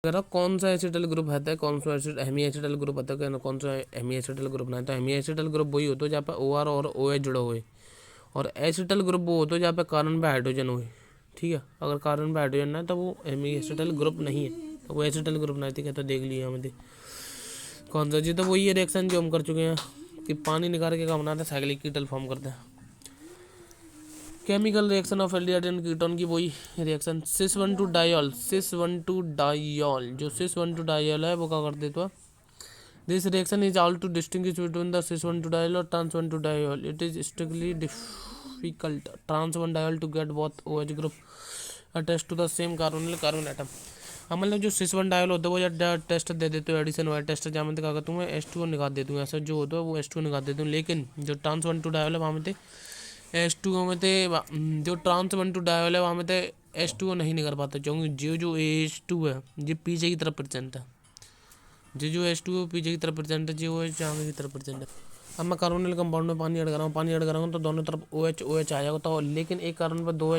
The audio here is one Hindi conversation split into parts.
अगर कौन सा एसिटल ग्रुप है, कौन सा हेमी एसिटल ग्रुप है, कौन सा हेमी एसिटल ग्रुप ना है, तो हेमी एसिटल ग्रुप वही होता है जहाँ पे OR और OH जुड़ा हुए, और एसिटल ग्रुप वो होता है जहाँ पे कार्बन पे हाइड्रोजन हुए। ठीक है, अगर कार्बन पे हाइड्रोजन ना है तो वो हेमी एसिटल ग्रुप नहीं है, तो वो एसिटल ग्रुप ना है। ठीक है, तो देख लिया हमें कौन सा जी, तो वही है रिएक्शन जो हम कर चुके हैं कि पानी निकाल के क्या बनाते हैं, साइक्लिक कीटल फॉर्म करते हैं। Chemical reaction of aldehyde and ketone की वही रिएक्शन सिस 1,2 डाइऑल, सिस 1,2 डाइऑल, जो सिस 1,2 डाइऑल है वो क्या कर देते हो। This reaction is all to distinguish between the cis 1,2 diol और trans 1,2 diol. It is strictly difficult trans 1 diol to get both OH group attach to the same carbonyl carbon atom. हम मतलब जो सिस 1 डाइऑल होता है वो जब टेस्ट दे देते हो एडिशन वाला टेस्ट, जहाँ मैं क्या करता हूँ, मैं H2O निकाल देता हूँ, ऐसा जो होता है वो H2O निकाल देता हूँ। लेकिन जो ट्रांस 1,2 डाइऑल है वहाँ में H2O में जो ट्रांस 1,2 डाइऑल है वहाँ में H2O नहीं निकल पाता, क्योंकि जो H2 है ये पीछे की तरफ प्रेजेंट है, जो H2O पीछे की तरफ प्रेजेंट है, जो OH आगे की तरफ प्रेजेंट है। अब मैं कार्बोनिल कंपाउंड में पानी ऐड कर रहा हूँ, पानी ऐड कर रहा हूँ तो दोनों तरफ OH आ जाएगा, तो लेकिन एक कार्बन पर दो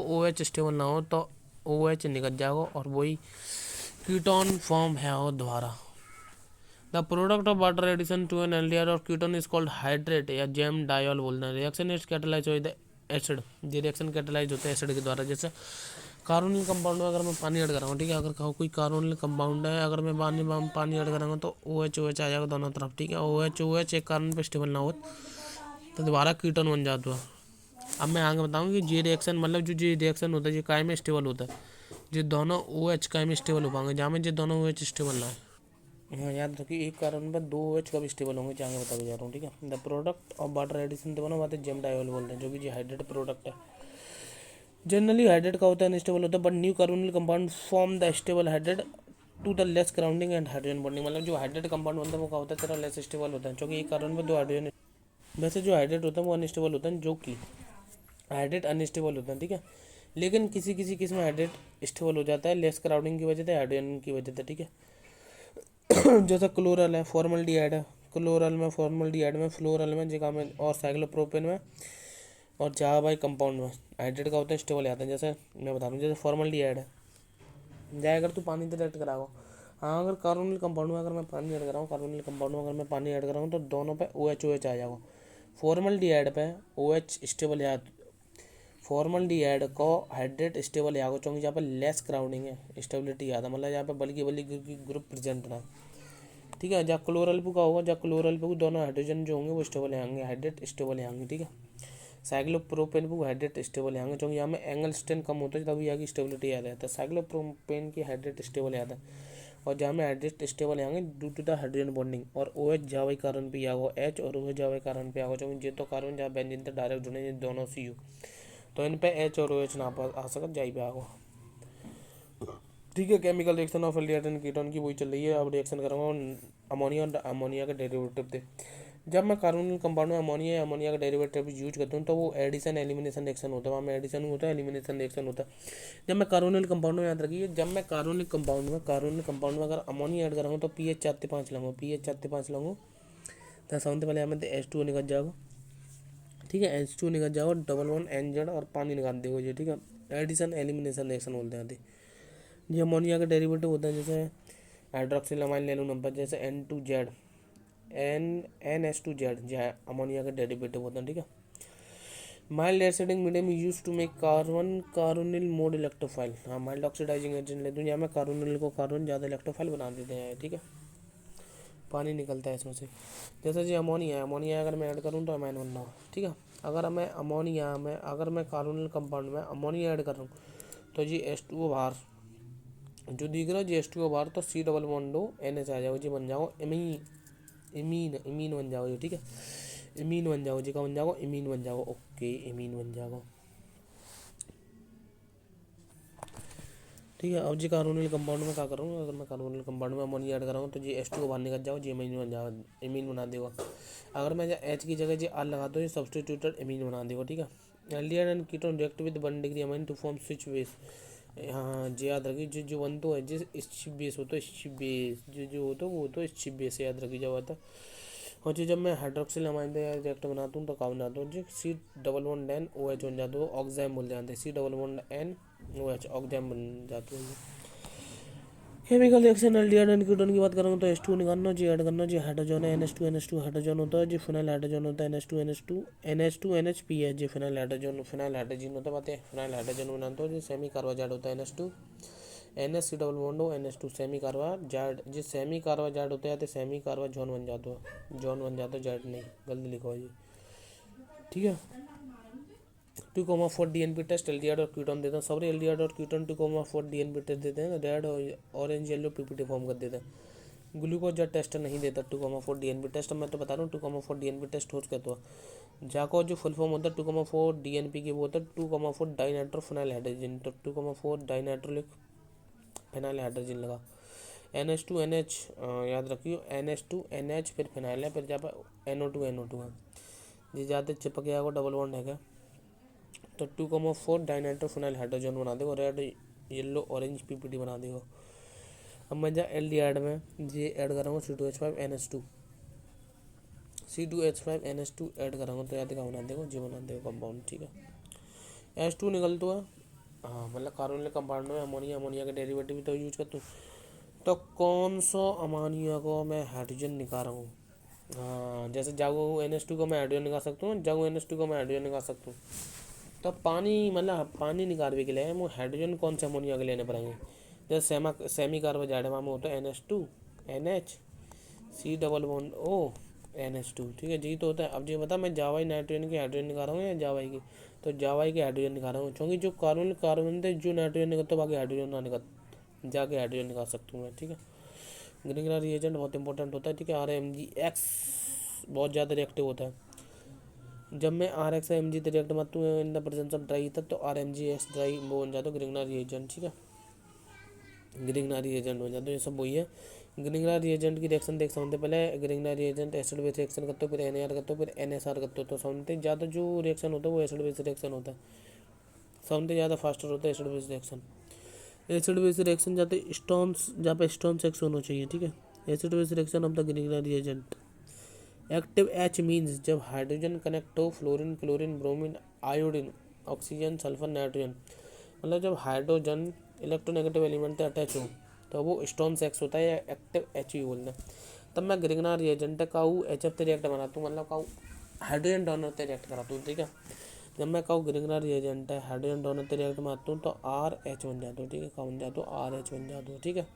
OH स्टेबल ना हो तो OH निकल जाएगा, और वही कीटोन फॉर्म है और दोबारा। The product of water addition to an aldehyde और कीटोन इज कॉल्ड हाइड्रेट या जैम डाइऑल बोलते हैं। Reaction is catalyse with acid, ये रिएक्शन कैटलाइज होता है एसिड के द्वारा। जैसे कार्बोनिल कंपाउंड में अगर मैं पानी ऐड कराऊँ, ठीक है, अगर कोई कार्बोनिल कंपाउंड है, अगर मैं पानी ऐड कराऊंगा तो OH आ जाएगा दोनों तरफ। ठीक है, OH एक कार्बन पे स्टेबल ना हो तो दोबारा कीटोन बन जाता है। अब मैं आगे बताऊँ कि ये रिएक्शन मतलब जो ये रिएक्शन होता है ये काय में स्टेबल होता है, ये दोनों OH काय में स्टेबल हो पाएंगे, जहाँ में ये दोनों OH स्टेबल ना है। हाँ, याद रखिए एक कार्बन पर दो OH कब स्टेबल होंगे, जहाँ बता के जा रहा हूँ। ठीक है, the product of water addition तो बना बात है जेम डाइऑल बोलते हैं, जो कि हाइड्रेट प्रोडक्ट है। जनरली हाइड्रेट का होता है अनस्टेबल होता है, but new carbonyl compound form the stable hydrate to the less grounding and hydrogen bonding. मतलब जो हाइड्रेट कंपाउंड बनता है वो क्या होता है, तेरा लेस स्टेबल होता है, क्योंकि एक कार्बन में दो हाइड्रोजन। वैसे जो हाइड्रेट होता है वो अनस्टेबल होता है, जो कि हाइड्रेट अनस्टेबल होता है। ठीक है, लेकिन किसी किसी केस में हाइड्रेट स्टेबल हो जाता है लेस क्राउडिंग की वजह से, हाइड्रोजन की वजह से। ठीक है, जैसा क्लोरल है, फॉर्मल्डिहाइड है, क्लोरल में, फॉर्मल्डिहाइड में, फ्लोरल में, जिका में, और साइक्लोप्रोपेन में, और जहाँ भाई कंपाउंड में हाइड्रेट का होता है स्टेबल आता है। जैसे मैं बता दूँ, जैसे फॉर्मल्डिहाइड है, जाए अगर तू पानी तो डायरेक्ट कराओ। हाँ, अगर कार्बोनिल कंपाउंड में अगर मैं पानी ऐड कराऊँ, कार्बोनिल कंपाउंड में अगर मैं पानी ऐड कराऊँ तो दोनों पे OH आ जाएगा। फॉर्मल्डिहाइड पे OH स्टेबल है, फॉर्मल्डिहाइड को हाइड्रेट स्टेबल है, क्योंकि जहाँ पे लेस क्राउडिंग है स्टेबिलिटी आता, मतलब यहाँ पे बल्कि ग्रुप प्रेजेंट ना। ठीक है, जहाँ क्लोरल का होगा, जहाँ क्लोरल पे दोनों हाइड्रोजन जो होंगे वो स्टेबल आएंगे, हाइड्रेट स्टेबल आएंगे। ठीक है, साइक्लोप्रोपेन पे हाइड्रेट स्टेबल आएंगे, क्योंकि यहाँ में एंगल स्ट्रेन कम होता है तभी यहाँ की स्टेबिलिटी आ जाता है। साइक्लोप्रोपेन की हाइड्रेट स्टेबल आता है, और जहाँ में हाइड्रेट स्टेबल आएंगे due to the hydrogen bonding, और OH जावे कारण पे आएगा, H और OH जावे कारण पे आएगा, क्योंकि ये तो कार्बन जहाँ बेंजीन तक डायरेक्ट जुड़े ये दोनों CU, तो इन पे H और OH ना आ सकत जाई पे आएगा। ठीक है, chemical reaction of aldehyde and ketone की वही चल रही है। अब रिएक्शन करूँगा अमोनिया और अमोनिया के डेरिवेटिव थे। जब मैं कार्बोनिल कंपाउंड में अमोनिया का डेरिवेटिव यूज करता हूँ तो वो एडिशन एलिमिनेशन रिएक्शन होता है, वहाँ में एडिशन होता है, एलिमिनेशन रिएक्शन होता है। जब मैं कार्बोनिल कंपाउंड में, याद रखिए, जब मैं कार्बोनिल कंपाउंड में अगर अमोनिया ऐड कराऊँ तो pH 4 से 5 लाऊंगा, pH 4 से 5 लाऊंगा तो सबसे पहले हमें H2O निकल जाएगा। ठीक है, H2O निकल जाएगा, डबल वन NZ और पानी निकाल देगा ये। ठीक है, एडिशन एलिमिनेशन रिएक्शन बोलते हैं। ये अमोनिया का डेरिवेटिव होता है, जैसे हाइड्रोक्सिल अमाइन ले लूँ नंबर, जैसे N2Z NH2Z, जो है अमोनिया का डेरिवेटिव होता है। ठीक है, mild acidic medium use to make carbonyl mode electrophile. हाँ, माइल्ड ऑक्सीडाइजिंग एजेंट लेते हैं, यहाँ में कार्बोनिल को कार्बन ज़्यादा इलेक्ट्रोफाइल बना देते हैं। ठीक है, पानी निकलता है इसमें से। जैसे जी अमोनिया अगर मैं ऐड करूँ तो अमाइन बन रहा हूँ। ठीक है, अगर मैं कार्बोनिल कंपाउंड में अमोनिया ऐड कर रहा हूँ तो जी H2O बाहर जो दिख रहा है जी H2O बाहर, तो C डबल बॉन्ड NH आ जाओ जी, बन जाओ इमीन बन जाओ जी। ठीक है, इमीन बन जाओ जी, का बन जाओ इमीन बन जाओ। ओके, इमीन बन जाओ। ठीक है, अब जी कार्बोनिल कंपाउंड में क्या करूँगा, अगर मैं कार्बोनिल कंपाउंड में अमोनिया ऐड कराऊँ तो जी H2O बाहर निकल जाओ जी, इमीन बन जाओ, इमीन बना देगा। अगर मैं H की जगह जी R लगा दो ये सब्सटीट्यूटेड इमीन बना देगा। ठीक है, aldehyde and ketone react with 1 degree amine to form switch base. हाँ जी, याद रखिए जो वन तो है जिस स्चिप बेस होता है, स्चिप बेस जो होता है वो तो स्चिप बेस याद रखी जाओ आता। और जी जब मैं हाइड्रोक्सिल अमाइन रिएक्टर बनाता हूँ तो क्या बनाता हूँ जी, C double one N OH बन जाता है, ऑक्साइम बोल जाते हैं, C double one N OH oxime बन जाता है। Chemical reaction aldehyde and ketone की बात करूँ तो H2 निकालना जी, ऐड करना जी, हाइड्रोजन है NH2 हाइड्रोजन होता है जी, फिनाइल हाइड्रोजन होता है NH2 NHP है जी, फिनाइल हाइड्रोजन होता है, बात है फिनाइल हाइड्रोजन बनाते हो जी, सेमी कार्बाजाइड होता है NH2 NH डबल बॉन्ड हो NH2 सेमी कार्बाजाइड जी, सेमी कार्बाजाइड होता है तो सेमी कार्बा जॉन बन जाता है, जॉन बन जाता है, जाइड नहीं, गलती लिखो जी, ठीक है। 2,4 डीएनपी टेस्ट एल्डिहाइड और कीटोन देते हैं, सारे एल्डिहाइड और कीटोन 2,4 डीएनपी टेस्ट देते हैं, red orange yellow PPT form कर देते हैं। ग्लूकोज जब टेस्ट नहीं देता 2,4 डीएनपी टेस्ट, मैं तो बता रहा हूँ 2,4 डीएनपी टेस्ट हो कहते हो। जाको जो फुल फॉर्म होता है 2,4 डीएनपी की वो होता है 2,4 डाइनाइट्रो फिनाइल हाइड्रोजन, तो 2,4 डाइनाइट्रो लिख, फिनाइल हाइड्रोजन लगा। NH2NH याद रखियो, NH2NH फिर फिनाइल है, फिर जहाँ पर NO2 है, ये ज़्यादा चिपक गया वो डबल बॉन्ड है, तो 2,4 डाइनाइट्रो फिनाइल हाइड्रोजन बना देगा, रेड येलो ऑरेंज पीपीटी बना देगा। अब मैं जा एल्डिहाइड में ये ऐड कराऊंगा C2H5NH2 ऐड कराऊंगा तो याद क्या बना देगा, जी बना देगा कंपाउंड, ठीक है। H2 निकल तो है, हाँ मतलब कार्बोनिल कंपाउंड में अमोनिया के डेरिवेटिव तो यूज करता हूँ, तो कौन सा अमोनिया को मैं हाइड्रोजन निकाल रहा हूँ, हाँ जैसे जागो NH2 को मैं हाइड्रोजन निकाल सकता हूँ, जागो NH2 को मैं हाइड्रोजन निकाल सकता हूँ, तो पानी मतलब पानी निकालने के लिए वो हाइड्रोजन कौन से अमोनिया के लेने पड़ेंगे, जैसे सेमी कार्बोजाइड में होता है NH2NH C double bond O NH2, ठीक है जी, तो होता है। अब ये बता मैं जावाई नाइट्रोजन की हाइड्रोजन निकाल रहा हूँ या जावाई की, तो जावाई की हाइड्रोजन निकाल रहा हूँ, क्योंकि जो कार्बन थे जो नाइट्रोजन निकलता तो बाकी हाइड्रोजन ना निकल, जाके हाइड्रोजन निकाल सकता हूँ मैं, ठीक है। ग्रीनग्रास रिएजेंट बहुत इंपॉर्टेंट होता है, ठीक है। RMgX बहुत ज़्यादा रिएक्टिव होता है, जब मैं RX MG रिएक्ट मारता हूँ in the presence of dry ether तो RMgX ड्राई वो बन जाता है ग्रीनग्रास रिएजेंट, ठीक है, ग्रीनग्रास रिएजेंट हो जाता है, ये सब वही है। ग्रीनग्रास रिएजेंट की रिएक्शन देख समझते पहले, Greengrass reagent acid base reaction करते हो, फिर NAR करते हो, फिर NSR करते हो, तो समझते ज़्यादा जो रिएक्शन होता है वो एसिड बेस रिएक्शन होता है, समझते ज़्यादा फास्टर होता है acid base reaction. Acid base reaction जाते स्टोन्स जहाँ पे स्टोन सेक्स होना चाहिए, ठीक है। Acid base reaction of the Greengrass reagent, active H means जब हाइड्रोजन कनेक्ट हो fluorine chlorine bromine iodine oxygen sulphur nitrogen, मतलब जब हाइड्रोजन इलेक्ट्रोनेगेटिव एलिमेंट से अटैच हो तो वो स्टोन सेक्स होता है या एक्टिव H भी बोलते हैं। तब मैं ग्रीनग्रास रिएजेंट का HF रिएक्ट बनाता हूँ, मतलब कहूँ हाइड्रोजन डोनर से रिएक्ट कराता हूँ, ठीक है। जब मैं कहूँ ग्रीनग्रास रिएजेंट है हाइड्रोजन डोनर से रिएक्ट मारता हूँ तो RH बन जाता हूँ, ठीक है, क्या बन जाता हूँ RH बन जाता हूँ, ठीक है।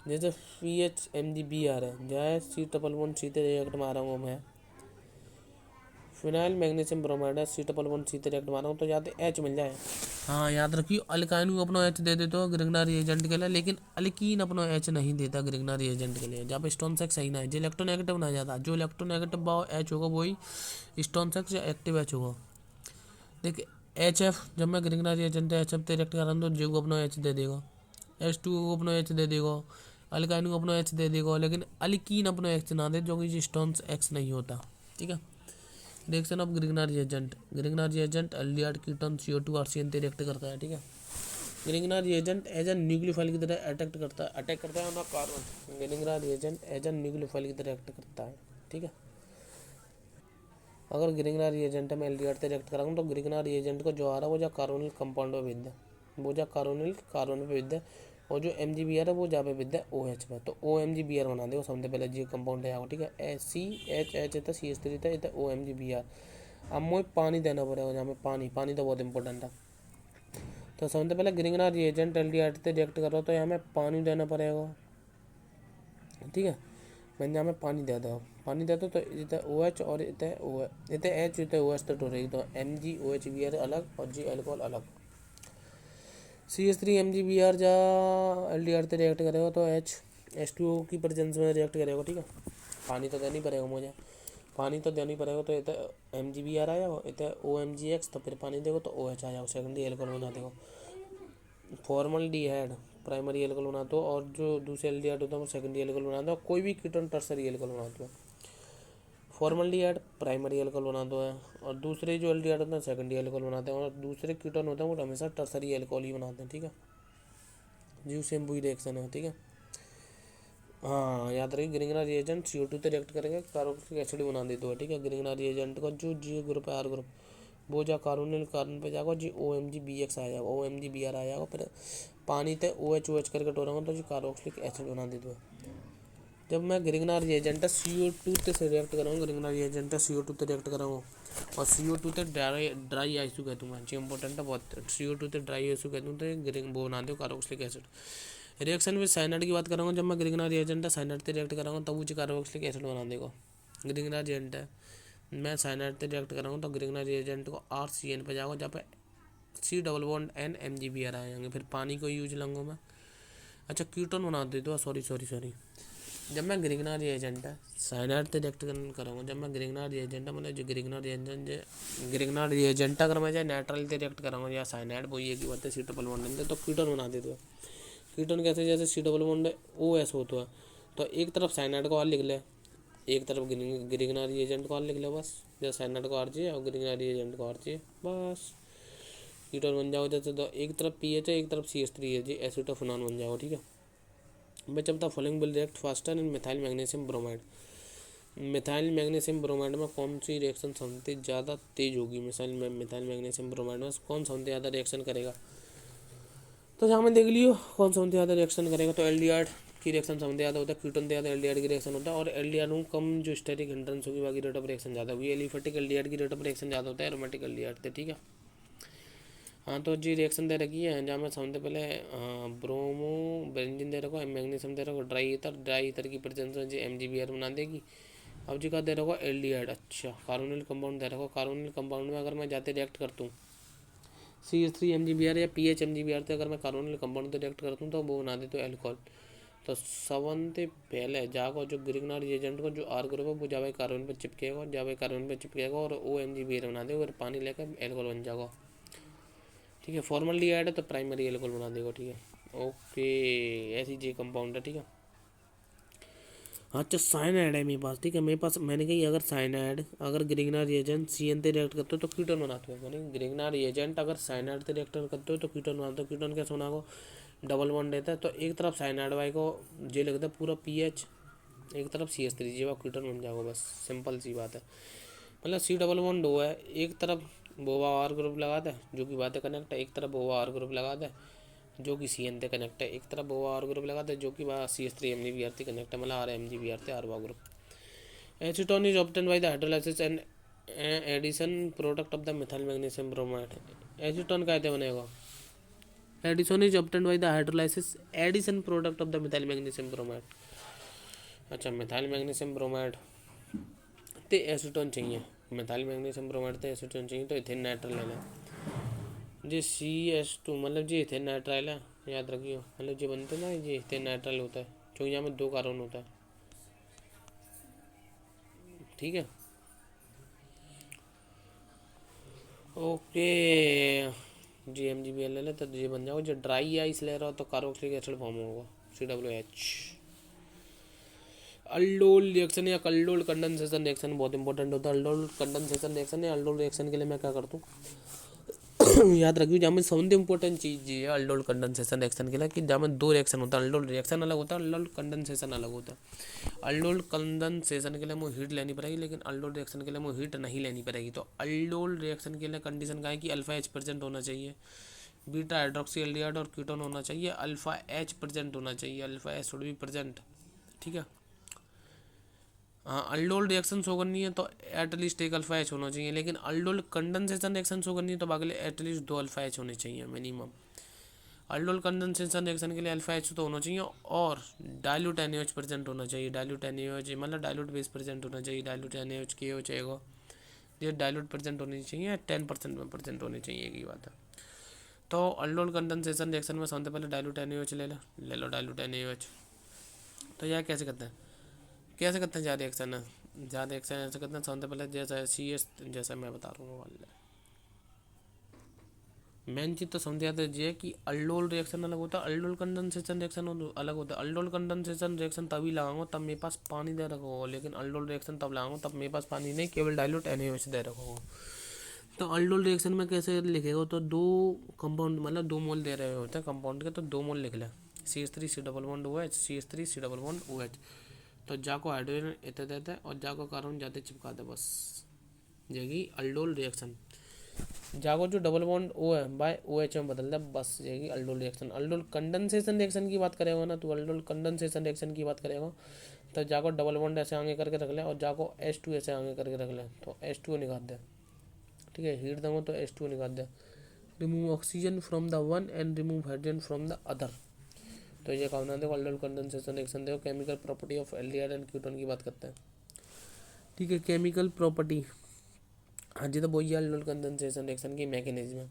जैसे PHMgBr है, जहाँ C डबल बॉन्ड C से रिएक्ट मारा हूँ मैं, फिनाइल मैग्नीशियम ब्रोमाइड है C डबल बॉन्ड C से रिएक्ट मारा हूँ तो याद H मिल जाए। हाँ याद रखियो, अल्काइन को अपना H दे देते हो ग्रीनग्रास रिएजेंट के लिए, लेकिन अल्कीन अपना H नहीं देता ग्रीनग्रास रिएजेंट के लिए, जहाँ पे स्टोन सेक्स सही ना है, जो इलेक्ट्रोनेगेटिव ना जाता, जो इलेक्ट्रोनेगेटिव भाव H होगा वही स्टोन सेक्स या एक्टिव H होगा। देखिए HF जब मैं ग्रीनग्रास रिएजेंट HF से रिएक्ट कर रहा हूँ तो J को अपना H दे देगा, H2 को अपना H दे देगा, अल्काइन को अपना H दे देगा, लेकिन अल्कीन अपना H ना दे जो कि स्टोन एक्स नहीं होता, ठीक है। Reaction of Grignard reagent aldehyde ketone CO2 RCN से रिएक्ट करता है, ठीक है। Grignard reagent as a nucleophile की तरह अटैक करता है ना carbon, Grignard reagent as a nucleophile की तरह अटैक करता है, ठीक है। अगर ग्रीनग्रास रिएजेंट में एल्डिहाइड से रिएक्ट कराऊँ तो ग्रीनग्रास रिएजेंट को जो आ रहा है वो जा कार्बोनिल कंपाउंड में भेज दे, वो जा कार्बोनिल कार्बन में भेज दे, और जो MgBr है वो जा पे भेज दे OH में, तो OMgBr बना दे, समझते पहले जी कंपाउंड है, ठीक है। CHH था CH3 था, ये OMgBr। अब मुझे पानी देना पड़ेगा, जहाँ में पानी तो बहुत इंपॉर्टेंट है, तो समझते पहले ग्रीनग्रास रिएजेंट एल्डिहाइड से रिएक्ट कर रहा हो तो यहाँ में पानी देना पड़ेगा, ठीक है। मैंने यहाँ में पानी दे दो, पानी दे दो तो इधर OH और इधर OH, इधर H इधर OH तो टूटेगी, तो MgOHBr अलग और G अल्कोहल अलग। CH3MgBr जा एल्डिहाइड से रिएक्ट करेगा तो H2O की प्रेजेंस में रिएक्ट करेगा, ठीक है। पानी तो देना ही पड़ेगा मुझे, पानी तो देना ही पड़ेगा, तो इधर MgBr आया इधर OMgX, तो फिर पानी देगा तो OH आ जाएगा, सेकेंडरी एल्कोहल बना देगा। फॉर्मल्डिहाइड प्राइमरी एल्कोहल बनाते हो और जो दूसरे एल्डिहाइड होता है वो सेकेंडरी एल्कोहल बनाते हो, कोई भी कीटोन टर्सरी एल्कोहल बनाते हो। फॉर्मल्डिहाइड प्राइमरी एल्कोहल बनाते हैं और दूसरे जो एल्डिहाइड होते हैं सेकेंडरी एल्कोहल बनाते हैं, और दूसरे कीटोन होते हैं वो हमेशा टर्सरी एल्कोहल ही बनाते हैं, ठीक है। जीव सेम वही रिएक्शन है, ठीक है। हाँ याद रखिए, ग्रीनग्रास रिएजेंट CO2 से रिएक्ट करेंगे कार्बोक्सिलिक एसिड बना देते हो, ठीक है। ग्रीनग्रास रिएजेंट का जो G ग्रुप है R ग्रुप वो जा कार्बोनिल कार्बन पे जाएगा जी OMgBX आ जाएगा, OMgBr आ जाएगा, फिर पानी ते OH करके टोरांगा तो जो कार्बोक्सिलिक एसिड बना दे दो। जब मैं ग्रिग्नार रिएजेंट CO2 से रिएक्ट कराऊंगा, ग्रिग्नार रिएजेंट CO2 से रिएक्ट कराऊंगा और CO2 से ड्राई आइसू कह दूँगा, जो इंपॉर्टेंट है बहुत। CO2 से ड्राई आइसू कह दूँ तो ग्रिग वो बना दो कार्बोक्सिलिक एसिड। रिएक्शन में साइनाइड की बात करूँगा, जब मैं ग्रिग्नार रिएजेंट साइनाइड से रिएक्ट कराऊंगा तब वो कार्बोक्सिलिक एसिड बना देगा। ग्रिग्नार रिएजेंट है, मैं साइनाइड से रिएक्ट कराऊंगा तो ग्रिग्नार रिएजेंट को RCN पे जाऊँगा, जहाँ पे C double bond N MgBr आएंगे। फिर पानी को यूज लूँगा मैं। अच्छा कीटोन बना दे दो, सॉरी। जब मैं ग्रिग्नार रिएजेंट है साइनाइड से रिएक्ट करूँगा, जब मैं ग्रिग्नार रिएजेंट मतलब जो ग्रिग्नार रिएजेंट अगर मैं चाहे नाइट्राइल से रिएक्ट कराऊंगा या साइनाइड, वो ये की बात है, C डबल बॉन्ड तो कीटोन बना दे दो। कीटोन कैसे, जैसे C डबल बॉन्ड OS होता है तो एक तरफ साइनाइड को और लिख ले, एक तरफ ग्रिग्नार रिएजेंट को और लिख ले, बस। जैसे साइनाइड को RG और ग्रिग्नार रिएजेंट को RG, बस कीटोन बन जाओ। जैसे तो एक तरफ PH है, एक तरफ CH3 है जी, एसीटोफिनॉन बन जाओ, ठीक है। मैं चलता following will react faster in methyl magnesium bromide. Methyl magnesium bromide में कौन सी रिएक्शन सबसे ज़्यादा तेज होगी? मिथाइल मैग्नीशियम ब्रोमाइड में कौन सबसे ज़्यादा रिएक्शन करेगा? तो जहाँ में देख लियो कौन सबसे ज़्यादा रिएक्शन करेगा, तो LDR की रिएक्शन सबसे ज़्यादा होता है, कीटोन से ज़्यादा LDR की रिएक्शन होता है। और LDR में कम जो स्टेरिक हिंड्रेंस होगी, बाकी रेट ऑफ रिएक्शन ज़्यादा होगी। एलिफेटिक LDR की रेट ऑफ रिएक्शन ज़्यादा होता है एरोमेटिक LDR से, ठीक है। हाँ, तो जी रिएक्शन दे रखी है, जहाँ मैं सबसे पहले ब्रोमो बेंजीन दे रखो, मैग्नीशियम दे रखो, ड्राई ईथर की प्रेजेंस में जी MgBr बना देगी। अब जी का दे रखो LDR, अच्छा कार्बोनिल कंपाउंड दे रखो। कार्बोनिल कंपाउंड में अगर मैं जाते रिएक्ट करता हूँ CH3 MgBr या PH MgBr से, अगर मैं कार्बोनिल कंपाउंड से रिएक्ट करता हूँ तो वो बना दे तो एल्कोहल। तो सबसे पहले जाको जो ग्रिग्नार रिएजेंट को जो R ग्रुप है वो जावे कार्बन पर चिपकेगा और OMgBr बना दे और पानी लेकर एल्कोहल बन जाएगा, ठीक है। फॉर्मल्डिहाइड है तो प्राइमरी एल्कोहल बना देगा, ठीक है। ओके, ऐसी जी कंपाउंड है, ठीक है। अच्छा साइनाइड है मेरे पास, ठीक है। मेरे पास मैंने कही अगर साइनाइड अगर ग्रिग्नार रिएजेंट CN से रिएक्ट करते हो तो कीटोन बनाते हो, मैंने ग्रिग्नार रिएजेंट अगर साइनाइड से रिएक्ट करते हो तो कीटोन बनाते हो। कीटोन कैसे बना को डबल बॉन्ड रहता है, तो एक तरफ साइनाइड वाई को जे लगता है पूरा PH, एक तरफ CH3 जी कीटोन बन जाएगा, बस सिंपल सी बात है। मतलब C डबल बॉन्ड हो है, एक तरफ बोवा R ग्रुप लगा दे जो कि बातें कनेक्ट है, एक तरफ बोवा R ग्रुप लगा दे जो कि CN से कनेक्ट है, एक तरफ बोवा R ग्रुप लगा दे जो कि CH3 MgBr से कनेक्ट है, मतलब RMgBr से R group. Acetone is obtain by the hydrolysis and addition product of the methyl magnesium bromide. Acetone कहते बनेगा, addition is obtain by the hydrolysis addition product of the methyl magnesium bromide. अच्छा मिथाइल मैग्नीशियम ब्रोमाइड ते एसीटोन चाहिए, मिथाइल मैग्नीशियम ब्रोमाइड ते एसीटोन चाहिए, तो इथेन नाइट्राइल लेना जी CH2 मतलब जी इथेन नाइट्राइल है, याद रखियो। मतलब जो बनते ना ये इथेन नाइट्राइल होता है, क्योंकि यहाँ में 2 कार्बन होता है, ठीक है। ओके जी MgBr ले ले तो ये बन जाओ। जो ड्राई आइस ले रहा हो तो कार्बोक्सिलिक एसिड फॉर्म होगा, COH। अल्डोल रिएक्शन या अल्डोल कंडेंसेशन रिएक्शन बहुत इंपॉर्टेंट होता है। अल्डोल कंडेंसेशन रिएक्शन या अल्डोल रिएक्शन के लिए मैं क्या करता हूँ याद रखियो, जहाँ में सबसे इंपॉर्टेंट चीज़ ये है अल्डोल कंडेंसेशन रिएक्शन के लिए कि जहाँ में 2 रिएक्शन होता है, अल्डोल रिएक्शन अलग होता है, अल्डोल कंडेंसेशन अलग होता है। अल्डोल कंडेंसेशन के लिए मुझे हीट लेनी पड़ेगी, लेकिन अल्डोल रिएक्शन के लिए मुझे हीट नहीं लेनी पड़ेगी। तो अल्डोल रिएक्शन के लिए कंडीशन क्या है कि अल्फा H प्रेजेंट होना चाहिए, बीटा हाइड्रोक्सी एल्डिहाइड और कीटोन होना चाहिए, अल्फा H प्रेजेंट होना चाहिए, alpha H should be present, ठीक है। हाँ अल्डोल रिएक्शन शो करनी है तो एटलीस्ट एक अल्फा H होना चाहिए, लेकिन अल्डोल कंडेंसेशन रिएक्शन शो करनी है तो बाकी एटलीस्ट 2 अल्फा H होने चाहिए मिनिमम। अल्डोल कंडेंसेशन रिएक्शन के लिए अल्फा H तो होना चाहिए और डाइल्यूट NaOH प्रेजेंट होना चाहिए। डाइल्यूट NaOH मतलब डाइल्यूट बेस प्रेजेंट होना चाहिए, डाइल्यूट NaOH KOH आएगा, ये डाइल्यूट प्रेजेंट होनी चाहिए, 10% में प्रेजेंट होनी चाहिए, एक ही बात है। तो अल्डोल कंडेंसेशन रिएक्शन में सबसे पहले डाइल्यूट NaOH ले लो डाइल्यूट NaOH। तो यह कैसे करते हैं ज़्यादा रिएक्शन है, ज़्यादा रिएक्शन ऐसे करते हैं सबसे पहले जैसा CS जैसा मैं बता रहा हूँ वाला मेन चीज़ तो समझ आते है कि अल्डोल रिएक्शन अलग होता है, अल्डोल कंडेंसेशन रिएक्शन अलग होता है। अल्डोल कंडेंसेशन रिएक्शन तभी लगाऊंगा तब मेरे पास पानी दे रखा होगा, लेकिन अल्डोल रिएक्शन तब लगाऊंगा तब मेरे पास पानी नहीं, केवल डाइल्यूट NaOH दे रखा होगा। तो अल्डोल रिएक्शन में कैसे लिखेगा, तो 2 कंपाउंड मतलब 2 मोल दे रहे होते हैं कंपाउंड के, तो 2 मोल लिख लें, CH3 C double bond OH, CH3 C double bond OH। तो जाको हाइड्रोजन इतने देते हैं और जाको कार्बन जाते चिपका दे, बस यही अल्डोल रिएक्शन। जाको जो डबल बॉन्ड ओ है बाय ओ एच में बदल दे, बस जाएगी aldol reaction. Aldol condensation reaction की बात करेगा ना, तो अल्डोल कंडेंसेशन रिएक्शन की बात करेगा तो जाको डबल बॉन्ड ऐसे आगे करके रख ले और जाको H2 ऐसे आगे करके रख ले, तो H2 निकाल दे। ठीक है, हीट दूंगा तो H2 निकाल दे। Remove oxygen from the one end remove hydrogen from the other. तो ये कहना देखो अल्डोल कंडेंसेशन रिएक्शन देखो, chemical property of aldehyde and ketone की बात करते हैं। ठीक है, केमिकल प्रॉपर्टी, हाँ जी, तो वही अल्डोल कंडेंसेशन रिएक्शन की मैकेनिज्म है।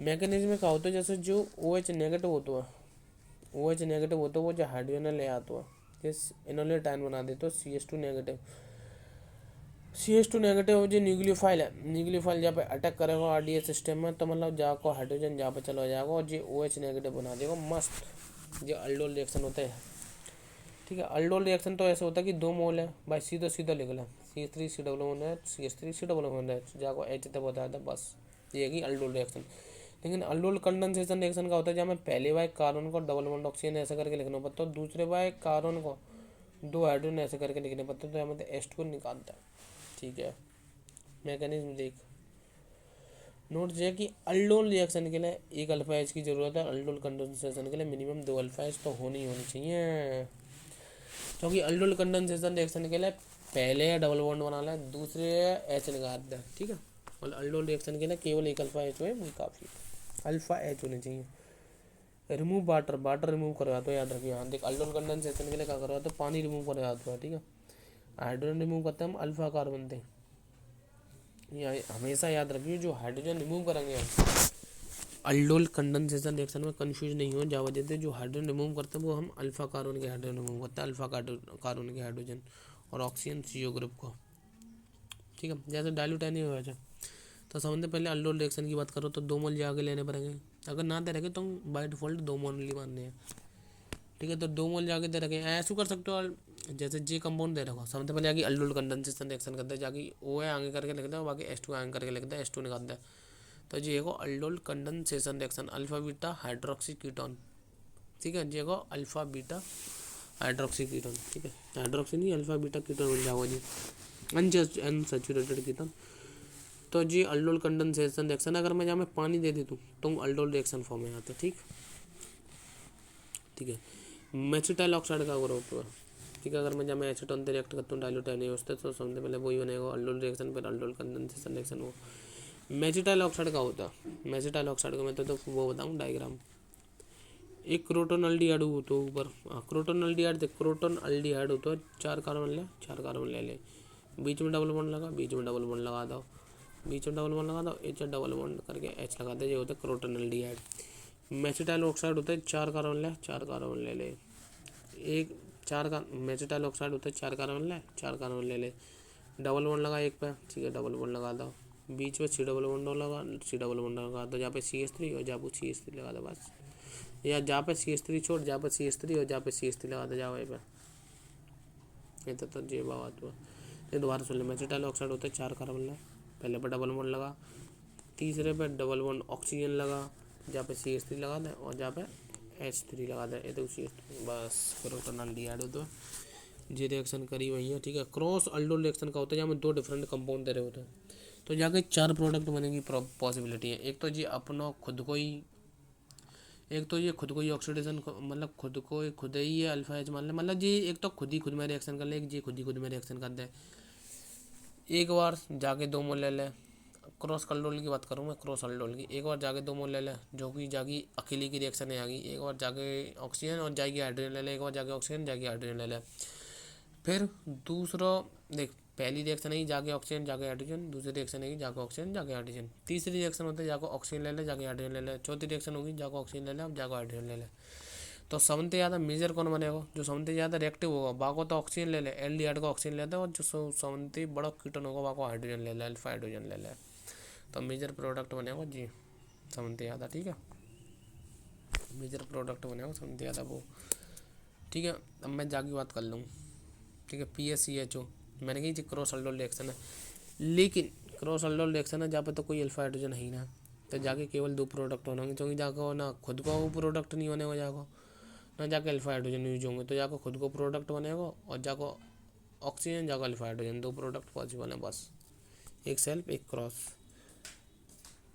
मैकेनिज्म का होता है जैसे जो OH नेगेटिव होता है, OH नेगेटिव होता है वो जो हाइड्रोजन ले आता है, इस इन्होंने टाइम बना दे तो CH2 नेगेटिव। CH2 नेगेटिव जो न्यूक्लियोफाइल है, न्यूक्लियोफाइल जहाँ पे अटैक करेगा RDA सिस्टम में, तो मतलब जहाँ को हाइड्रोजन जहाँ पे चला जाएगा और जो OH नेगेटिव बना देगा मस्त। जो अल्डोल रिएक्शन होता है। ठीक है, अल्डोल रिएक्शन तो ऐसा होता है कि 2 मोल है भाई, सीधा सीधा लिख लें CH3COOH CH3COOH जहाँ को H तक बताया था, बस ये है कि अल्डोल रिएक्शन। लेकिन अल्डोल कंडेंसेशन रिएक्शन का होता है जहाँ में पहले बार कार्बन को डबल बॉन्ड ऑक्सीजन ऐसे करके लिखना पड़ता है, दूसरे बार कार्बन को 2 हाइड्रोजन ऐसे करके लिखने पड़ते हैं, तो यहाँ में H2 निकालता है। ठीक है, मैकेनिज्म देख नोट है कि अल्डोल रिएक्शन के लिए एक अल्फा एच की जरूरत है, अल्डोल कंडेंसेशन के लिए मिनिमम 2 अल्फा एच तो होनी चाहिए, क्योंकि अल्डोल कंडेंसेशन रिएक्शन के लिए पहले डबल बॉन्ड बना ले, दूसरे एच निकाल दे। ठीक है, और अल्डोल रिएक्शन के लिए केवल एक अल्फा एच हो वो काफ़ी, अल्फा एच होने चाहिए। रिमूव वाटर, वाटर रिमूव करवा दो, याद रखिए। हाँ देख, अल्डोल कंडेंसेशन के लिए क्या करवा तो पानी रिमूव करवा दो। ठीक है, हाइड्रोजन रिमूव करते हैं हम, अल्फा कार्बन थे, ये हमेशा याद रखिए। जो हाइड्रोजन रिमूव करेंगे हम अल्डोल कंडेंसेशन रिएक्शन में कंफ्यूज नहीं हो, जा वजह से जो हाइड्रोजन रिमूव करते हैं वो हम अल्फा कार्बन के हाइड्रोजन रिमूव करते हैं, अल्फा कार्बन के हाइड्रोजन और ऑक्सीजन CO ग्रुप को। ठीक है, जैसे डाइल्यूट नहीं हो जाए तो समझते पहले अल्डोल रिएक्शन की बात करो तो 2 मोल जाके लेने पड़ेंगे, अगर ना दे रखे तो बाय डिफॉल्ट 2 मोल ही मानने हैं। ठीक है, तो 2 मोल जाके दे रखे ऐसे कर सकते हो, जैसे जे कंपाउंड दे रखो समझते पहले जाके अल्डोल कंडेंसेशन रिएक्शन करते हैं, जाके O है आगे करके लिखते हैं, बाकी H2 आगे करके लिखते हैं, H2 निकालते हैं। तो जी को aldol condensation reaction alpha beta hydroxy ketone. ठीक है, जी को अल्फा बीटा हाइड्रोक्सी कीटोन। ठीक है, हाइड्रोक्सी नहीं अल्फा बीटा कीटोन बन जाओगे जी, अनसैचुरेटेड कीटोन। तो जी अल्डोल कंडेंसेशन रिएक्शन अगर मैं जहाँ में पानी दे देती हूँ तो अल्डोल रिएक्शन फॉर्म में आते। ठीक है, मेसिटाइल ऑक्साइड का ग्रुप है। ठीक है, अगर मैं जहाँ में एसीटोन से रिएक्ट करता हूँ डाइल्यूट नहीं होते तो समझते पहले वही बनेगा अल्डोल रिएक्शन, फिर अल्डोल कंडेंसेशन रिएक्शन। वो मेसिटाइल ऑक्साइड का होता है, मेसिटाइल ऑक्साइड का मैं तो वो बताऊँ डायग्राम। एक क्रोटोन अल्डिहाइड होता है ऊपर, क्रोटोन अल्डिहाइड देख, क्रोटोन अल्डिहाइड होता है 4 कार्बन ले ले, बीच में डबल बॉन्ड लगा, बीच में डबल बॉन्ड लगा दो, बीच में डबल बॉन्ड लगा दो, एच डबल बॉन्ड करके H लगा दे, ये होता है क्रोटोन अल्डिहाइड। मेसिटाइल ऑक्साइड होता है 4 कार्बन ले ले, एक 4 का मेसिटाइल ऑक्साइड होता है 4 कार्बन ले ले, डबल बॉन्ड लगा एक पे। ठीक है, डबल बॉन्ड लगा दो, बीच में C डबल बॉन्ड लगा दो, जहाँ पे CH3 और जहाँ पे CH3 लगा दो बस, या जहाँ पे CH3 छोड़, जहाँ पे CH3 और जहाँ पे CH3 लगा दो, जाओ वहीं पे। ये तो ये बात हुआ। ये दोबारा सुन ले, मेसिटाइल ऑक्साइड होता है 4 कार्बन पहले पे डबल बॉन्ड लगा, तीसरे पे डबल बॉन्ड ऑक्सीजन लगा, जहाँ पे CH3 लगा दे और जहाँ पे H3 लगा दे, ये तो CH3 बस क्रोटोन अल्डिहाइड होता है। ये रिएक्शन करी हुई है। ठीक है, क्रॉस अल्डोल रिएक्शन का होता है जहाँ में 2 डिफरेंट कंपाउंड दे रहे होते हैं, तो जाके 4 प्रोडक्ट बनने की पॉसिबिलिटी है। एक तो ये अपना खुद को ही, एक तो ये खुद को ही ऑक्सीडेशन मतलब खुद ही ये अल्फा एच मान ले, मतलब ये एक तो खुद में रिएक्शन कर ले, एक ये खुद में रिएक्शन कर दे। एक बार जाके 2 मोल ले ले, क्रॉस अल्डोल की बात करूँ मैं, क्रॉस अल्डोल की, एक बार जाके 2 मोल ले ले जो कि जागी अकेले की रिएक्शन है आ गई, एक बार जाके ऑक्सीजन और जाएगी हाइड्रोजन ले ले, एक बार जाके ऑक्सीजन जाके हाइड्रोजन ले ले। फिर दूसरा देख, पहली रिएक्शन है जाके ऑक्सीजन जाके हाइड्रोजन, दूसरी रिएक्शन है जाके ऑक्सीजन जाके हाइड्रोजन, तीसरी रिएक्शन होता है जाके ऑक्सीजन ले ले जाके हाइड्रोजन ले ले, चौथी रिएक्शन होगी जाके ऑक्सीजन ले ले अब जाके हाइड्रोजन ले ले। तो सबसे ज़्यादा मेजर कौन बनेगा, जो सबसे ज़्यादा रिएक्टिव होगा बाको तो ऑक्सीजन ले ले, एल्डिहाइड को ऑक्सीजन लेता है, और जो सबसे बड़ा कीटोन होगा बाको हाइड्रोजन ले ले, अल्फा हाइड्रोजन ले ले, तो मेजर प्रोडक्ट बनेगा जी सबसे ज़्यादा। ठीक है, मेजर प्रोडक्ट बनेगा सबसे ज़्यादा वो। ठीक है, अब मैं जाके बात कर लूँ। ठीक है, PaCHO मैंने कही क्रॉस अल्डोल रिएक्शन है, लेकिन क्रॉस अल्डोल रिएक्शन है जहाँ पे तो कोई अल्फा हाइड्रोजन है ही ना, तो जाके केवल 2 प्रोडक्ट होंगे, क्योंकि जाको ना खुद को वो प्रोडक्ट नहीं होने को जाको, ना जाके अल्फा हाइड्रोजन यूज होंगे, तो जाको खुद को प्रोडक्ट बनेगा और जाको ऑक्सीजन जाको अल्फा हाइड्रोजन, 2 प्रोडक्ट पॉसिबल है बस, एक सेल्फ एक क्रॉस।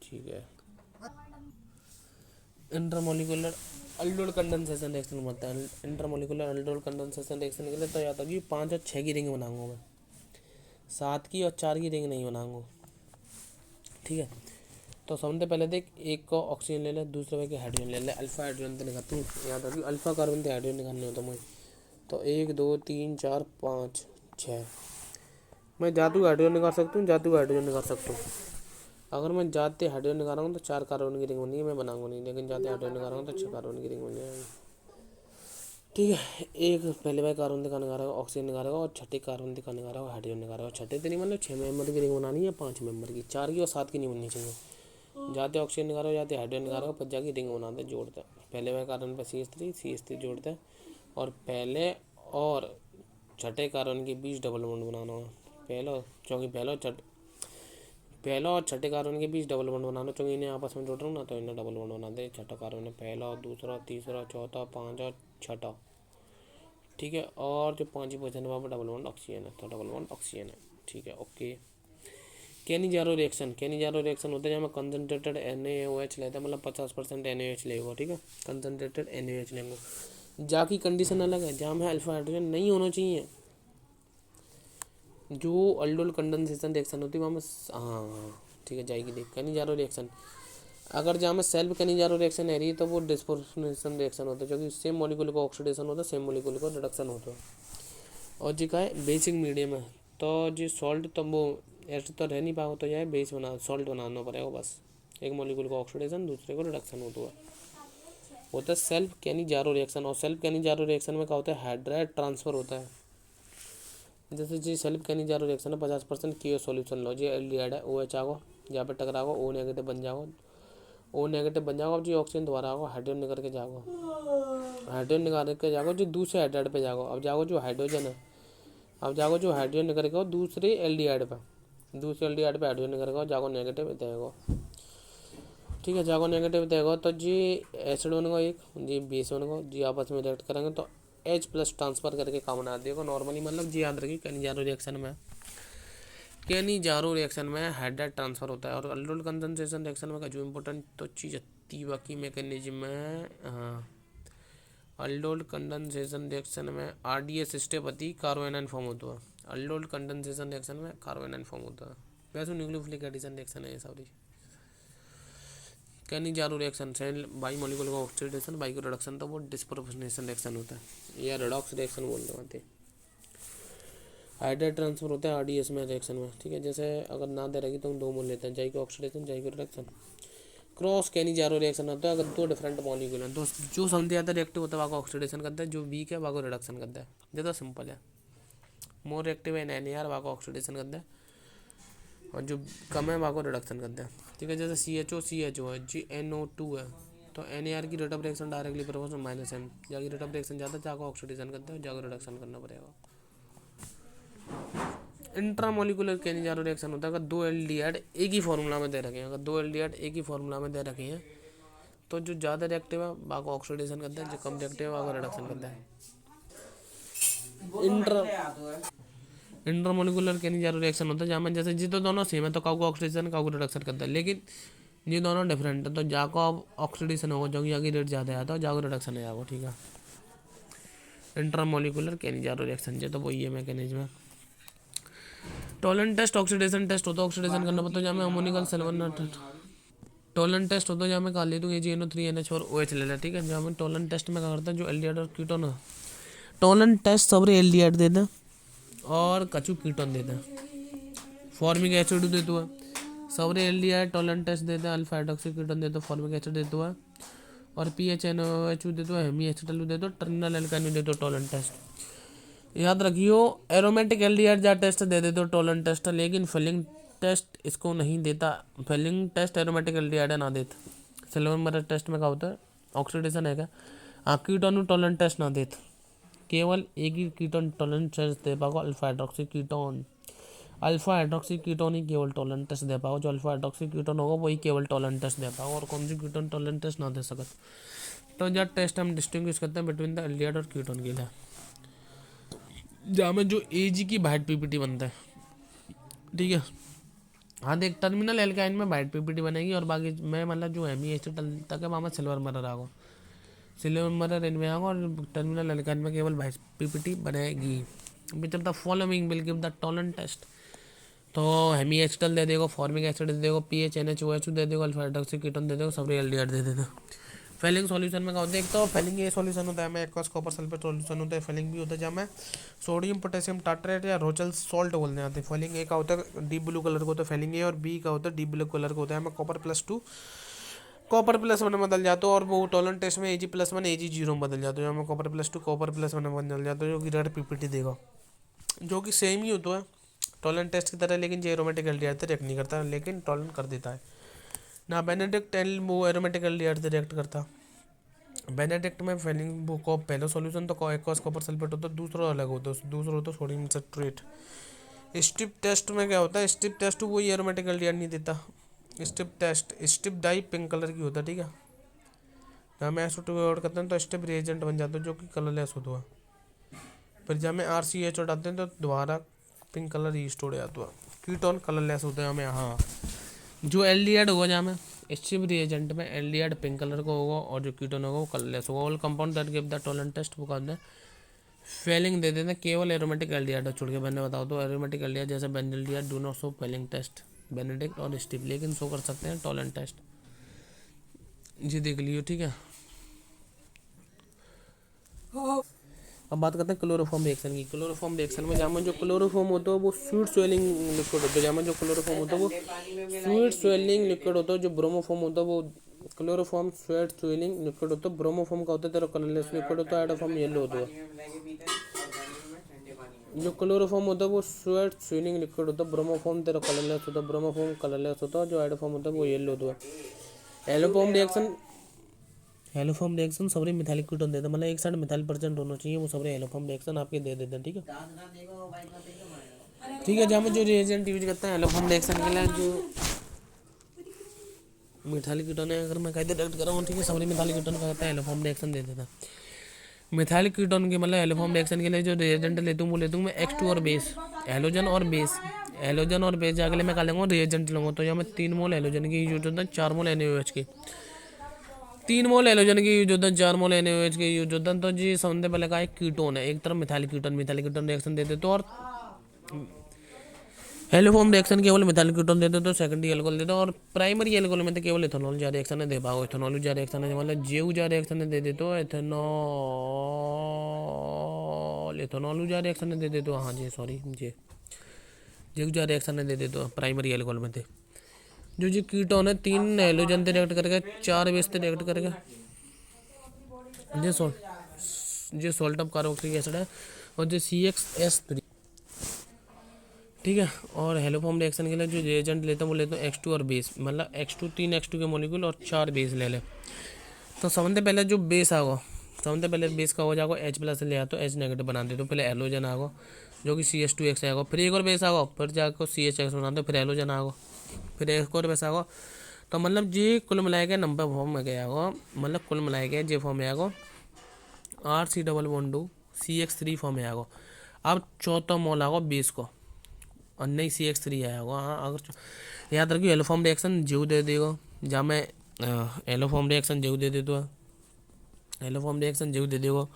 ठीक है। इंटरमोलिकुलर अल्डोल कंडेंसेशन रिएक्शन बनता है। इंटरमोलिकुलर अल्डोल कंडेंसेशन रिएक्शन के लिए तो याद होगी 5 और 6 की रिंग बनाऊंगा मैं, 7 की और 4 की रिंग नहीं बनाऊंगा। ठीक है, तो समझते पहले देख, एक को ऑक्सीजन ले ले, दूसरे पे हाइड्रोजन ले ले, अल्फा हाइड्रोजन तो निकालती हूँ, याद होगी अल्फा कार्बन से हाइड्रोजन निकालने होता मुझे। तो 1 2 3 4 5 6, मैं जादू हाइड्रोजन निकाल सकता हूँ, जादू हाइड्रोजन निकाल सकता हूँ। अगर मैं जाते हाइड्रोजन निकाल रहा हूँ तो 4 कार्बन की रिंग बनी है, मैं बनाऊंगा नहीं, लेकिन जाते हाइड्रोजन निकाल रहा हूँ तो 6 कार्बन की रिंग बन जाएगी। ठीक है, एक पहले भाई कार्बन दिखाने का रहेगा, ऑक्सीजन निकालेगा, और छठे कार्बन दिखाने का रहेगा, हाइड्रोजन निकालेगा। छठे तो नहीं मतलब 6 मेंबर की रिंग बनानी है, 5 मेंबर की, 4 की और 7 की नहीं बननी चाहिए। जाते ऑक्सीजन निकालो, जाते हाइड्रोजन निकालेगा, फिर जाके रिंग बनाते जोड़ते हैं। पहले भाई कार्बन पर CH3 जोड़ते हैं, और पहले और छठे कार्बन के बीच डबल बॉन्ड बनाना होगा। पहला और छठे कार्बन के बीच डबल बॉन्ड बनाना, क्योंकि इन्हें आपस में जोड़ रहा हूँ ना, तो इन्हें डबल बॉन्ड बना दे। छठा कार्बन है, पहला और दूसरा, तीसरा, चौथा, 5 और छठा। ठीक है, और जो 5वीं पोजीशन है वहाँ पर डबल बॉन्ड ऑक्सीजन है, तो डबल बॉन्ड ऑक्सीजन है। ठीक है, ओके। कैनिजारो रिएक्शन होता है जहाँ में कंसनट्रेटेड NaOH लेता है, मतलब 50% NaOH लेगा। ठीक है, कंसनट्रेटेड NaOH लेंगे। जा की कंडीशन अलग है, जहाँ में अल्फा हाइड्रोजन नहीं होना चाहिए। जो अल्डोल कंडेंसेशन रिएक्शन होती है वहाँ में हाँ ठीक है जाएगी। देख, कैनिजारो रिएक्शन, अगर जहाँ में सेल्फ कैनिजारो रिएक्शन है रही तो वो डिस्पोर्शनेशन रिएक्शन होता है, क्योंकि सेम मॉलिक्यूल का ऑक्सीडेशन होता है, सेम मॉलिक्यूल का रिडक्शन होता है। और जी का है बेसिक मीडियम है, तो जी सॉल्ट तो वो एसिड तो रह नहीं पाओ, तो यह बेस बना सॉल्ट बनाना पड़ेगा बस। एक मॉलिक्यूल का ऑक्सीडेशन, दूसरे को रिडक्शन होता है सेल्फ कैनिजारो रिएक्शन। और सेल्फ कैनिजारो रिएक्शन में क्या होता है, हाइड्राइड ट्रांसफर होता है। जैसे जी सेल्फ कैनिजारो रिएक्शन है, 50% की सॉल्यूशन लो, जी एल्डिहाइड है, OH आगो, जहाँ पे टकराओ O नेगेटिव बन जाओ, O नेगेटिव बन जाओ। अब जी ऑक्सीजन दोबारा आओ, हाइड्रोजन निकल के जाओ, हाइड्रोजन निकाल के जाओ जो दूसरे हाइड्राइड पे जाओ। अब जाओ जो हाइड्रोजन है, अब जाओ जो हाइड्रोजन निकल के दूसरे एल्डिहाइड पे, दूसरे एल्डिहाइड पे हाइड्रोजन निकल के जाओ नेगेटिव देगा। ठीक है, जागो नेगेटिव देगा तो जी एसिड बनेगा एक, जी बेस बनेगा, जी आपस में रिएक्ट करेंगे तो H+ ट्रांसफर करके काम बना देगा नॉर्मली। मतलब जी याद रखिए कैनिजारो रिएक्शन में हाइड्राइड ट्रांसफर होता है। और अल्डोल कंडेंसेशन रिएक्शन में का जो इम्पोर्टेंट तो चीज़ आती बाकी मैकेनिज्म में, हाँ अल्डोल कंडेंसेशन रिएक्शन में RDS स्टेप आती कार्बोनाइन फॉर्म होता है। अल्डोल कंडेंसेशन रिएक्शन में कार्बोनाइन फॉर्म होता है, वैसे न्यूक्लियोफिलिक एडिशन रिएक्शन है ये सारी। Cannizzaro reaction self bi molecule का ऑक्सीडेशन, बाई को रिडक्शन, तो वो डिस्प्रोपोर्शनेशन रिएक्शन होता है या रिडॉक्स रिएक्शन बोल रहे हैं। हाइड्राइड ट्रांसफर होता है RDS में रिएक्शन में। ठीक है, जैसे अगर ना दे रहेगी तो हम 2 मोल लेते हैं, जाई को ऑक्सीडेशन, जाई को रिडक्शन। क्रॉस कैनिजारो रिएक्शन होता है अगर 2 डिफरेंट मॉलिक्यूल हैं, तो जो समझ आता है रिएक्टिव होता है वहाँ को ऑक्सीडेशन करता है, जो वीक है वहाँ को रिडक्शन करता है। ज़्यादा सिंपल है, मोर रिएक्टिव है NaR वहाँ को ऑक्सीडेशन करता है, और जो कम है वहाँ को रिडक्शन करते हैं। ठीक है, जैसे CHO है, GNO2 है, तो NaR की rate of reaction directly proportional -N, जाके रेट ऑफ रिएक्शन ज़्यादा जाकर ऑक्सीडेशन करते हैं, जाकर रिडक्शन करना पड़ेगा। इंट्रामोलिकुलर कैनिजारो रिएक्शन होता है अगर 2 एल्डिहाइड एक ही फॉर्मूला में दे रखे हैं, अगर 2 एल्डिहाइड एक ही फॉर्मूला में दे रखे हैं तो जो ज़्यादा रिएक्टिव है वहाँ को ऑक्सीडेशन करता है, जो कम रिएक्टिव है वहाँ को रिडक्शन करता है। इंटरमोलिकुलर कैनिजारो रिएक्शन होता है जहाँ में जैसे जी तो दोनों सेम है तो काउ को ऑक्सीडेशन काउ को रिडक्शन करता है, लेकिन ये दोनों डिफरेंट है तो जा को ऑक्सीडेशन होगा जो यहाँ की रेट ज़्यादा आता है, जाको रिडक्शन है। ठीक है, इंटरमोलिकुलर कैनिजारो रिएक्शन जो तो वही है mechanism. Tollens test oxidation test होता है, ऑक्सीडेशन करना पड़ता है जहाँ में अमोनिकल सल्फर। टोलन टेस्ट होता है जहाँ में खा ले तो AgNO3NH4OH ले लें। ठीक है, जहाँ में टोलन टेस्ट में क्या करता है जो एल्डिहाइड और कीटोन है, टोलन टेस्ट सबरे एल्डिहाइड देते हैं और कछु कीटोन देते हैं, फॉर्मिक एसिड देते हुआ सबरे एल्डिहाइड टोलन टेस्ट देते हैं, अल्फा हाइड्रोक्सी कीटोन देते हैं, फॉर्मिक एसिड देते हुआ, और PHNOH देते हुआ, हेमी एसिटल देते हो, टर्मिनल एल्काइन देते हो टोलन टेस्ट। याद रखियो एरोमेटिक एल्डिहाइड जा टेस्ट दे देते हो टोलन टेस्ट, लेकिन फिलिंग टेस्ट इसको नहीं देता। फिलिंग टेस्ट एरोमेटिक एल्डिहाइड ना देता, सिल्वर टेस्ट में क्या होता है ऑक्सीडेशन है क्या, हाँ कीटोन टोलन टेस्ट ना देता, केवल एक ही कीटोन टोलन टेस्ट दे पाओ, alpha hydroxy ketone. Alpha hydroxy ketone ही केवल टोलन टेस्ट दे पाओ, जो अल्फा हाइड्रोक्सी कीटोन होगा वही केवल टोलन टेस्ट दे पाओ, और कौन सी कीटोन टोलन टेस्ट ना दे सकत। तो जब टेस्ट हम डिस्टिंग्विश करते हैं बिटवीन द एल्डिहाइड और कीटोन के लिए, जहाँ में जो Ag की वाइट PPT बनता है। ठीक है, हाँ देख, टर्मिनल एल्काइन में वाइट पीपीटी बनेगी और बाकी में मतलब जो एमी एसिटल तक है वहाँ में सिल्वर मरर आगो, सिल्वर मरर इनमें आगो और टर्मिनल एल्काइन में केवल वाइट पीपीटी बनेगी। Which of the following will give the Tollens test. तो हेमी एसिटल दे देगा, फॉर्मिक एसिड दे देगा, पीएच NaOH दे देगा, अल्फा हाइड्रोक्सी कीटोन दे देगा, सब एल्डिहाइड दे देगा। फेलिंग सॉल्यूशन में क्या होता है, एक तो फेलिंग ये सॉल्यूशन होता है हमें एक्वस कॉपर सल्फेट सॉल्यूशन होता है, फेलिंग भी होता है जहाँ में सोडियम पोटेशियम टार्ट्रेट या रोचल सॉल्ट बोलने आते हैं। फेलिंग ए का होता है डीप ब्लू कलर का होता है फेलिंग ए, और बी का होता है डीप ब्लू कलर का होता है। हमें कॉपर+2 कॉपर+1 में बदल जाता है, और वो टॉलन टेस्ट में Ag+1 Ag0 में बदल जाता है। हमें कॉपर+2 कॉपर+1 में बदल जाता है, जो कि रेड पीपीटी देगा, जो कि सेम ही होता है टॉलन टेस्ट की तरह, लेकिन जो एरोमेटिक एल्डिहाइड से रिएक्ट नहीं करता, लेकिन टॉलन कर देता है ना। बेनेडिक्ट एल वो एरोमेटिक एल्डिहाइड से रिएक्ट करता। बेनेडिक्ट में फेलिंग वो को पहला सॉल्यूशन तो एक्वस कॉपर सल्फेट होता है, दूसरा अलग होता है, दूसरा होता है सोडियम सिट्रेट। स्टिप टेस्ट में क्या होता है, स्टिप टेस्ट वही एरोमेटिक एल्डिहाइड नहीं देता। स्टिप टेस्ट स्टिप डाई पिंक कलर की होता है, ठीक है। जहाँ में SO2 ऐड करते हैं तो स्टिप रिएजेंट बन जाता है जो कि कलरलेस होता है। फिर जब में RCH डालते हैं तो दोबारा पिंक कलर ईस्ट हो जाता है, कीटोन कलरलेस होते हैं हमें। हाँ, जो एल्डिहाइड होगा जहाँ में स्टिप रिएजेंट में एल्डिहाइड पिंक कलर का होगा और जो कीटोन होगा वो कलरलेस होगा। All compound that give the Tollens test वो कहते हैं फेलिंग दे देते हैं, केवल एरोमेटिक एल्डिहाइड छोड़ के। मैंने बताओ तो एरोमेटिक एल्डिहाइड जैसे benzaldehyde do not show Fehling test, Benedict और स्टिप, लेकिन शो कर सकते हैं टॉलन टेस्ट। जी देख लियो, ठीक है। अब बात करते हैं क्लोरोफॉर्म रिएक्शन की। क्लोरोफॉर्म रिएक्शन में जहाँ जो क्लोरोफॉर्म होता है वो फ्लूइड स्वेलिंग लिक्विड होता है, जहाँ जो क्लोरोफॉर्म होता है वो फ्लूइड स्वेलिंग लिक्विड होता है। जो ब्रोमोफॉर्म होता है वो क्लोरोफॉर्म फ्लूइड स्वेलिंग लिक्विड होता है। ब्रोमोफॉर्म का होता है तेरा कलरलेस लिक्विड होता है, आइडोफॉर्म येलो होता है। जो क्लोरोफॉर्म होता है वो फ्लूइड स्वेलिंग लिक्विड होता है, ब्रोमोफॉर्म तेरा कलरलेस होता है, ब्रोमोफॉर्म कलरलेस होता है, जो आइडोफॉर्म होता है वो येलो होता है। एलोफॉर्म रिएक्शन, एलोफॉर्म रिएक्शन सबरे मिथाइलिक कीटोन देते हैं, मतलब एक साइड मिथाइल परसेंट होना चाहिए, वो सबरे एलोफॉर्म रिएक्शन आपके दे देते हैं, ठीक है। ठीक है, जहाँ में जो रिएजेंट यूज करते हैं एलोफॉर्म रिएक्शन के लिए, जो मिथाइलिक कीटोन है, अगर मैं कहते डायरेक्ट कर रहा हूँ, ठीक है, सबरे मिथाइलिक कीटोन का कहता है एलोफॉर्म रिएक्शन दे देता है। मिथाइलिक कीटोन के मतलब एलोफॉर्म रिएक्शन के लिए जो रिएजेंट लेता हूँ वो लेता हूँ मैं H2 और बेस, एलोजन और बेस। एलोजन और बेस जाके मैं क्या लूँगा, रिएजेंट लूँगा। तो यहाँ में 3 मोल एलोजन की यूज होता है, 4 मोल NaOH के, 3 मोल एलोजन की यूज होता है, 4 मोल NaOH के यूज होता है। तो जी समझते पहले का एक कीटोन है, एक तरफ मिथाइलिक कीटोन, मिथाइलिक कीटोन रिएक्शन देते तो, और एलोफॉर्म रिएक्शन केवल मिथाइलिक कीटोन देते तो सेकेंडरी एल्कोहल देते, और प्राइमरी एल्कोहल में तो केवल इथेनॉल जा रिएक्शन है दे पाओ। इथेनॉल जा रिएक्शन है मतलब जेऊ जा रिएक्शन दे दे तो इथेनॉल, इथेनॉल जा रिएक्शन दे दे तो, हाँ जी सॉरी जी, जेऊ जा रिएक्शन दे दे तो प्राइमरी एल्कोहल में थे। जो जी कीटोन है 3 एलोजन से रिएक्ट करके 4 बेस से रिएक्ट करके जो सॉल्ट ऑफ कार्बोक्सिलिक एसिड है, और जो CxS3, ठीक है। और हेलोफॉर्म रिएक्शन के लिए जो रिएजेंट लेते हैं वो लेते हैं X2 और बेस, मतलब X2 3 X2 के मॉलिक्यूल और 4 बेस ले ले। तो समझते पहले जो बेस आगो, समझते पहले बेस का हो जाएगा H+ ले तो H नेगेटिव बना दे, तो पहले एलोजन आगो जो कि CH2X आएगा, फिर एक और बेस आगो, फिर जाकर CHX बना दो, फिर एलोजन आगो, फिर एक और बेस आगो। तो मतलब जी कुल मिलाए गए नंबर फॉर्म में गया आगो, मतलब कुल मिलाए गए जे फॉर्म में आगो RC2 CX3 फॉर्म में आगो। अब चौथा मोल आगो बेस को, और नहीं CX3 आया होगा। हाँ, अगर याद रखिए एलोफॉर्म रिएक्शन जेऊ दे देगा, जहाँ मैं एलोफॉर्म रिएक्शन जेऊ दे देता है, एलोफॉर्म रिएक्शन जेऊ दे देगा,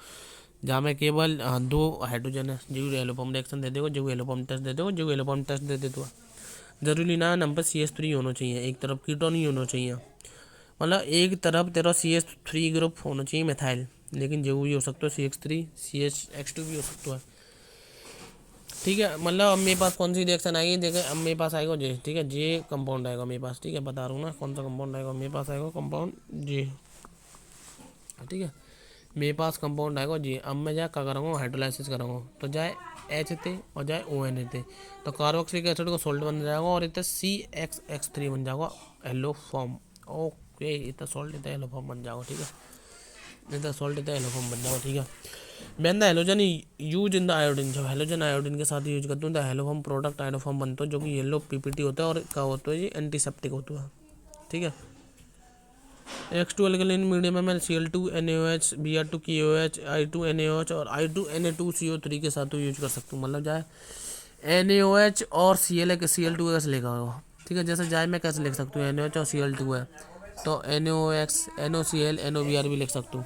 जहाँ में केवल 2 हाइड्रोजन है, जेऊ एलोफॉर्म रिएक्शन दे देगा, जेऊ एलोफॉर्म टेस्ट दे देगा, जेऊ एलोफॉर्म टेस्ट दे देता है। जरूरी ना नंबर CH3 होना चाहिए, एक तरफ कीटोन ही होना चाहिए, मतलब एक तरफ तेरा CH3 ग्रुप होना चाहिए मिथाइल, लेकिन जेऊ भी हो सकता है CH3, CHX2 भी हो सकता है, ठीक है। मतलब अब मेरे पास कौन सी रिएक्शन आएगी, देखें अब मेरे पास आएगा जे, ठीक है, जे कंपाउंड आएगा मेरे पास, ठीक है, बता रहा हूँ ना कौन सा कंपाउंड आएगा मेरे पास, आएगा कंपाउंड जे, ठीक है, मेरे पास कंपाउंड आएगा जे। अब मैं जाए क्या करूँगा, हाइड्रोलाइसिस करूँगा, तो जाए H थे और जाए ON थे, तो कार्बोक्सिलिक एसिड को सोल्ट बन जाएगा, और इतना CXX3 बन जाएगा एलोफॉर्म। ओके, इतना सॉल्ट इतना एलोफॉर्म बन जाएगा, ठीक है, इतना सॉल्ट इतना एलोफॉर्म बन जाएगा, ठीक है। Man the halogen use in the iodine, जब हेलोजन आयोडीन के साथ यूज करते हैं तो हेलोफॉर्म प्रोडक्ट आयोडोफॉर्म बनता है, जो कि येलो PPT होता है, और क्या होता है ये एंटीसेप्टिक होता है, ठीक है। X2 अल्कलीन मीडियम में मैं Cl2 NaOH Br2 KOH I2 NaOH और I2 Na2CO3 के साथ तो यूज कर सकता हूँ, मतलब जाए NaOH और Cl2 कैसे लेगा होगा, ठीक है। जैसे जाए मैं कैसे लिख सकता हूँ, NaOH और Cl2 है तो NaOX NaCl NaBr भी लिख सकता हूँ।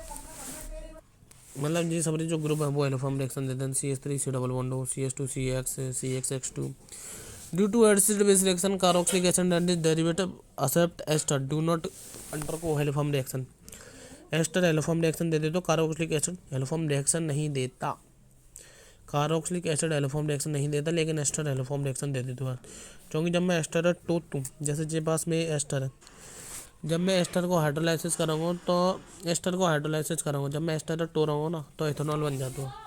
मतलब ये सारे जो ग्रुप है वो एलोफॉर्म रिएक्शन देते हैं, CH3 C डबल बॉन्ड हो, CH2 CX CXX2 due to acid base reaction carboxylic acid and is derivative except ester do not undergo haloform reaction. Ester haloform reaction देते तो कार्बोक्सिलिक एसिड एलोफॉर्म रिएक्शन नहीं देता, कार्बोक्सिलिक एसिड एलोफॉर्म रिएक्शन नहीं देता, लेकिन एस्टर एलोफॉर्म रिएक्शन दे देते हैं। क्योंकि जब मैं एस्टर टोट दूँ, जैसे जे पास में एस्टर है, जब मैं एस्टर को हाइड्रोलाइसिस करूँगा जब मैं एस्टर टोरूँगा ना तो इथेनॉल बन जाता है।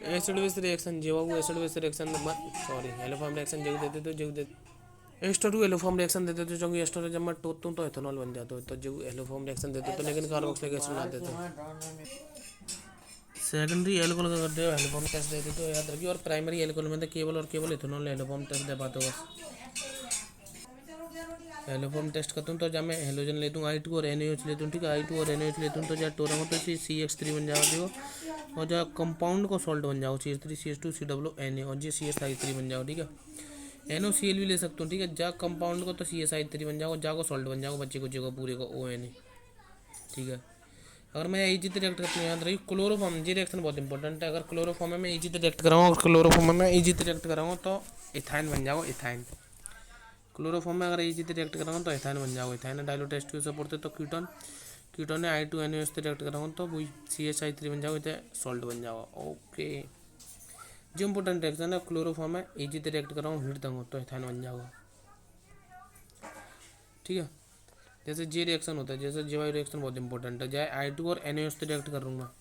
एसिड बेस रिएक्शन जेवा acid base reaction sorry haloform reaction जेव देते तो जेव देते एस्टर टू एलोफॉर्म रिएक्शन देते तो क्योंकि एस्टर जब मैं टोटता हूँ तो इथेनॉल बन जाता है, तो जो एलोफॉर्म रिएक्शन देते तो लेकिन कार्बोक्सिलिक एसिड बना देते। सेकेंडरी एल्कोहल का करते हो एलोफॉर्म टेस्ट देते तो याद रखिए, और प्राइमरी एल्कोहल में तो केवल इथेनॉल एलोफॉर्म टेस्ट दे पाते हो बस। एलोफॉर्म टेस्ट करता हूँ तो जब मैं हेलोजन लेता हूँ I2 और NaOH लेता हूँ, ठीक है, I2 और NaOH लेता हूँ तो जब टोरा तो CH3 बन जाओ देखो, और जब कंपाउंड को सॉल्ट बन जाओ CH3 CH2 COO और जी CSI3 बन जाओ, ठीक है। NaCl भी ले सकता हूँ, ठीक है, जा कंपाउंड को तो CSI3 बन जाओ, जा को सॉल्ट बन जाओ बच्चे को जो पूरे को ONA, ठीक है। अगर मैं AG रिएक्ट करती हूँ याद रही क्लोरोफॉर्म, जी रिएक्शन बहुत इंपॉर्टेंट है। अगर क्लोरोफॉर्म में मैं AG रिएक्ट कराऊँ और क्लोरोफॉर्म में AG रिएक्ट कराऊँ तो इथाइन बन जाओ, इथाइन। क्लोरोफॉर्म में अगर AG रिएक्ट कराऊँ तो इथाइन बन जाओ, इथाइन डायलो टेस्ट के सपोर्ट तो कीटोन कीटोन ने I2 NaOH से रिएक्ट कराऊँ तो वही CHI3 बन जाओ, इतने सॉल्ट बन जाओ। ओके, जो इंपॉर्टेंट रिएक्शन है क्लोरोफॉर्म में AG रिएक्ट कराऊँ हीट दूँगा तो इथाइन बन जाओ, ठीक है। जैसे जे रिएक्शन होता है, जैसे जेवाई रिएक्शन बहुत इंपॉर्टेंट है, चाहे I2 और NaOH से रिएक्ट करूँगा,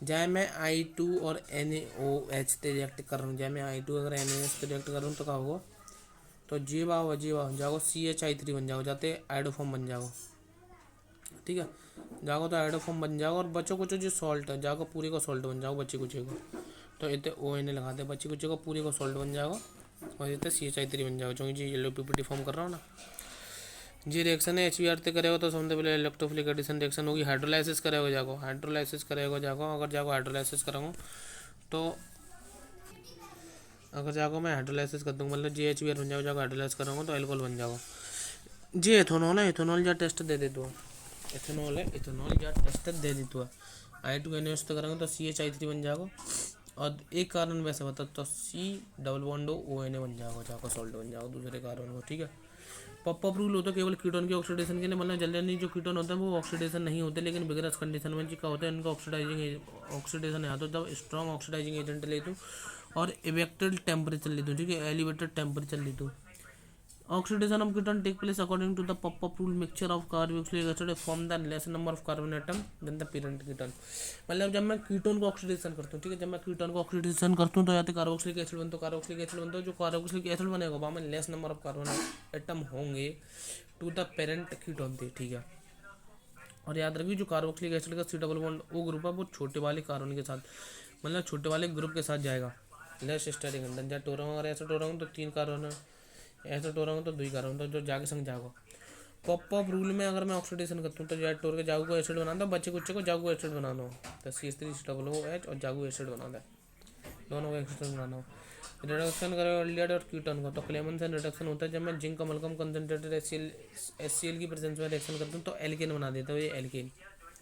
चाहे मैं I2 और NaOH से रिएक्ट कर रहा हूँ, चाहे मैं I2 अगर NaOH से रिएक्ट कर रहा हूँ तो क्या होगा, तो जेवा जाओ CHI3 बन जाओ, जाते आइडोफॉर्म बन जाओ, ठीक है, जाओ तो आइडोफॉर्म बन जाओ, और बच्चों कुछ जो सॉल्ट है जाओ पूरी को सॉल्ट बन जाओ बच्चे कुछ को, तो इतने ONA लगाते बच्चे कुछ को पूरी को सॉल्ट बन जाओ, और इतने CHI3 बन जाओ, क्योंकि जी येलो PPT फॉर्म कर रहा हूँ ना। जी रिएक्शन है HBr से करेगा तो सबसे पहले इलेक्ट्रोफिलिक एडिशन रिएक्शन होगी, हाइड्रोलाइसिस करेगा जाको, अगर जाको हाइड्रोलाइसिस कराऊँ तो अगर जाको मैं हाइड्रोलाइसिस कर दूँगा मतलब JHBr बन जाओ, हाइड्रोलाइज कराऊँगा तो एल्कोहल बन जाओ। जे इथेनॉल है, इथेनॉल जा टेस्ट दे दे तो इथेनॉल है, इथेनॉल जा टेस्ट दे दी तो I2 NaOH तो करेंगे तो CHI3 बन जाएगा, और एक कारण वैसे बता तो C डबल बॉन्ड ONA बन जाएगा, जाकर सॉल्ट बन जाएगा दूसरे कार्बन को, ठीक है। पॉप रूल होता है केवल कीटोन के ऑक्सीडेशन के लिए, मतलब जल्दी जो कीटोन होता है वो ऑक्सीडेशन नहीं होते, लेकिन बिगरस कंडीशन में क्या होता है इनका ऑक्सीडेशन है, तो जब स्ट्रॉन्ग ऑक्सीडाइजिंग एजेंट लेता हूँ और इवेक्टेड टेम्परेचर लेता हूँ, ठीक है, एलिवेटेड टेम्परेचर लेता हूँ। Oxidation of ketone take place according to the pop rule, mixture of carboxylic acid form the less number of carbon atom than the parent ketone. मतलब जब मैं कीटोन को ऑक्सीडेशन करता हूँ, ठीक है, जब मैं कीटोन को ऑक्सीडेशन करता हूँ तो या तो कार्बोक्सिलिक एसिड बनता है, जो कार्बोक्सिलिक एसिड बनेगा वहाँ में less number of carbon atom होंगे टू द पेरेंट कीटोन थे, ठीक है। और याद रखिए जो कार्बोक्सिलिक एसिड का C डबल बॉन्ड वो ग्रुप है वो छोटे वाले कार्बन के साथ, मतलब छोटे वाले ग्रुप के साथ जाएगा, लेस स्टेरिक अंदर जा टोरा अगर ऐसा टोरा तो 3 कार्बन है, ऐसा टोरा तो 2 कार्बन, तो जो जाके संग जाएगा। पॉप रूल में अगर मैं ऑक्सीडेशन करता हूँ तो जो टोर के जागू को एसिड बनाना है, बच्चे कुछ को जागू एसिड बनाना हो तो CH3COOH और जागू एसिड बनाना है, दोनों को एसिड बनाना हो। रिडक्शन करेगा एल्डिहाइड और कीटोन को तो क्लेमेंसन रिडक्शन होता है, जब मैं जिंक अमलगम कंसंट्रेटेड HCl की प्रेजेंस में रिएक्शन करता हूँ तो एल्केन बना देता हूँ, ये एल्केन,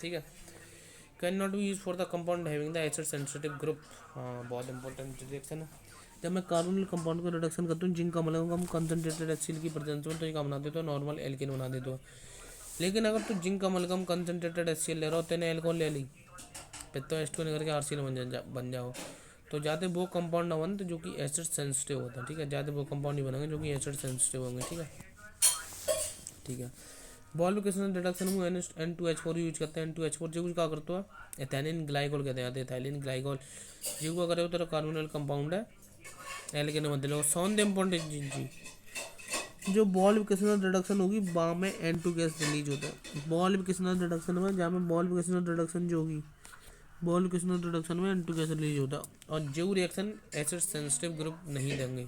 ठीक है। Can not be use for the compound having the acid sensitive group, हाँ बहुत इंपॉर्टेंट रिएक्शन है। जब मैं कार्बोनिल कंपाउंड को रिडक्शन करता हूँ जिंक अमलगम कंसंट्रेटेड HCl की प्रेजेंस में तो ये क्या बना देता हूँ, नॉर्मल एल्केन बना देता हूँ। लेकिन अगर तू जिंक अमलगम कंसंट्रेटेड HCl ले रहा हो तेने एल्कोहल ले ली फिर तो H2 करके RCl बन जाओ, तो ज़्यादा वो कंपाउंड ना बन तो जो कि एसिड सेंसिटिव होता है, ठीक है, ज़्यादा वो कंपाउंड नहीं बनेंगे जो कि एसिड सेंसिटिव होंगे, ठीक है, ठीक है। बॉल्व के रिडक्शन में N2H4 यूज करते हैं, N2H4 जो क्या करता है एथेनिन ग्लाइकोल कहते हैं, एथाइलिन ग्लाइकोल जो क्या करे तो कार्बोनिल कंपाउंड है एल्केन बदल लो सॉन द इम्पोर्टेंट जी। जो बॉल्व के रिडक्शन होगी वहाँ में N2 गैस रिलीज होता है, बॉल्व के रिडक्शन में जहाँ में बॉल्व के रिडक्शन जो होगी बॉल्व के रिडक्शन में N2 गैस रिलीज होता है, और जो रिएक्शन एसिड सेंसिटिव ग्रुप नहीं देंगे।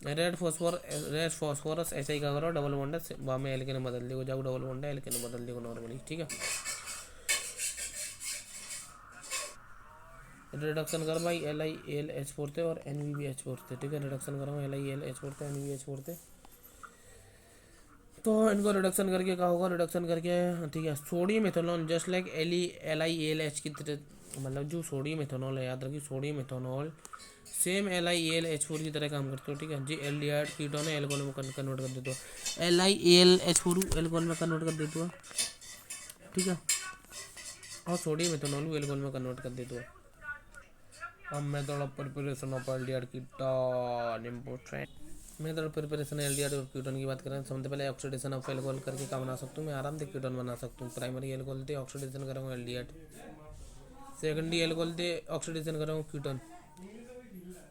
रेड फॉस्फोरस ऐसा ही क्या करो डबल बॉन्ड है वहाँ में एल्केन बदल देगा, जाओ डबल बॉन्ड है एल्केन बदल देगा नॉर्मली, ठीक है। रिडक्शन कर भाई, LiAlH4 थे और NVBH4 थे, ठीक है। रिडक्शन कर रहा हूँ, LiAlH4 थे, NVBH4 थे, तो इनको रिडक्शन करके क्या होगा, रिडक्शन करके ठीक है। Sodium ethanol just like LiAlH की तरह, मतलब जो सोडियम इथेनॉल है, याद रखिए सोडियम इथेनॉल सेम LiAlH4 की तरह काम करते हो, ठीक है जी। एल्डिहाइड कीटोन है, एल्कोहल में कन्वर्ट कर देते हो, LiAlH4 एल्कोहल में कन्वर्ट कर देते हो, ठीक है। और सोडियम इथेनॉल एल्कोहल में कन्वर्ट कर देते हो। अब method of preparation of aldehyde ketone important. Method of preparation aldehyde और कीटोन की बात करें, सबसे पहले ऑक्सीडेशन ऑफ एल्कोहल करके क्या बना सकता हूँ मैं, आराम से कीटोन बना सकता हूँ। प्राइमरी एल्कोहल थे, ऑक्सीडेशन करूँगा एल्डिहाइड। सेकेंडरी एल्कोहल थे, ऑक्सीडेशन करूँगा कीटोन।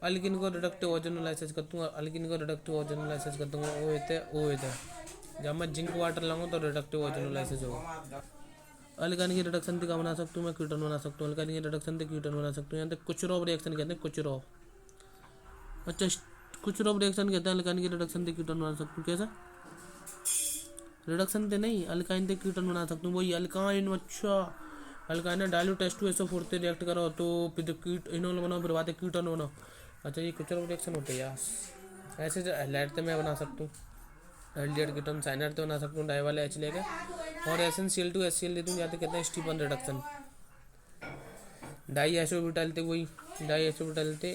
अल्किन को रिडक्टिव ओजोनोलाइसिस करता हूँ, अल्किन को रिडक्टिव ओजोनोलाइसिस करता हूँ, ओ है। जब मैं जिंक वाटर लाऊंगा तो रिडक्टिव ओजोनोलाइसिस होगा। अल्काइन की रिडक्शन से क्या बना सकता हूँ मैं, कीटोन बना सकता हूँ। अल्काइन की रिडक्शन से कीटोन बना सकता हूँ। यहाँ तक कुचरॉफ रिएक्शन कहते हैं, कुचरॉफ। अच्छा, कुचरॉफ रिएक्शन कहते हैं, अल्काइन की रिडक्शन से कीटोन बना सकता हूँ। कैसा रिडक्शन से नहीं, अल्काइन से कीटोन बना सकता हूँ, वही अल्काइन। अच्छा, अल्काइन डाइल्यूट H2SO4 से रिएक्ट करो तो फिर इनोल बनाओ, फिर बाद कीटोन बनाओ। अच्छा, ये कुचरॉफ रिएक्शन होते हैं यार। ऐसे हैलाइड से मैं बना सकता हूँ, एल्डिहाइड कीटोन साइनाइड तो बना सकता हूँ, डाई वाले H लेके, और SnCl2 HCl लेते हूँ, या तो कहते हैं स्टीफन रिडक्शन। डाई एसोब्यूटाइल थे, वही डाई एसोब्यूटाइल थे,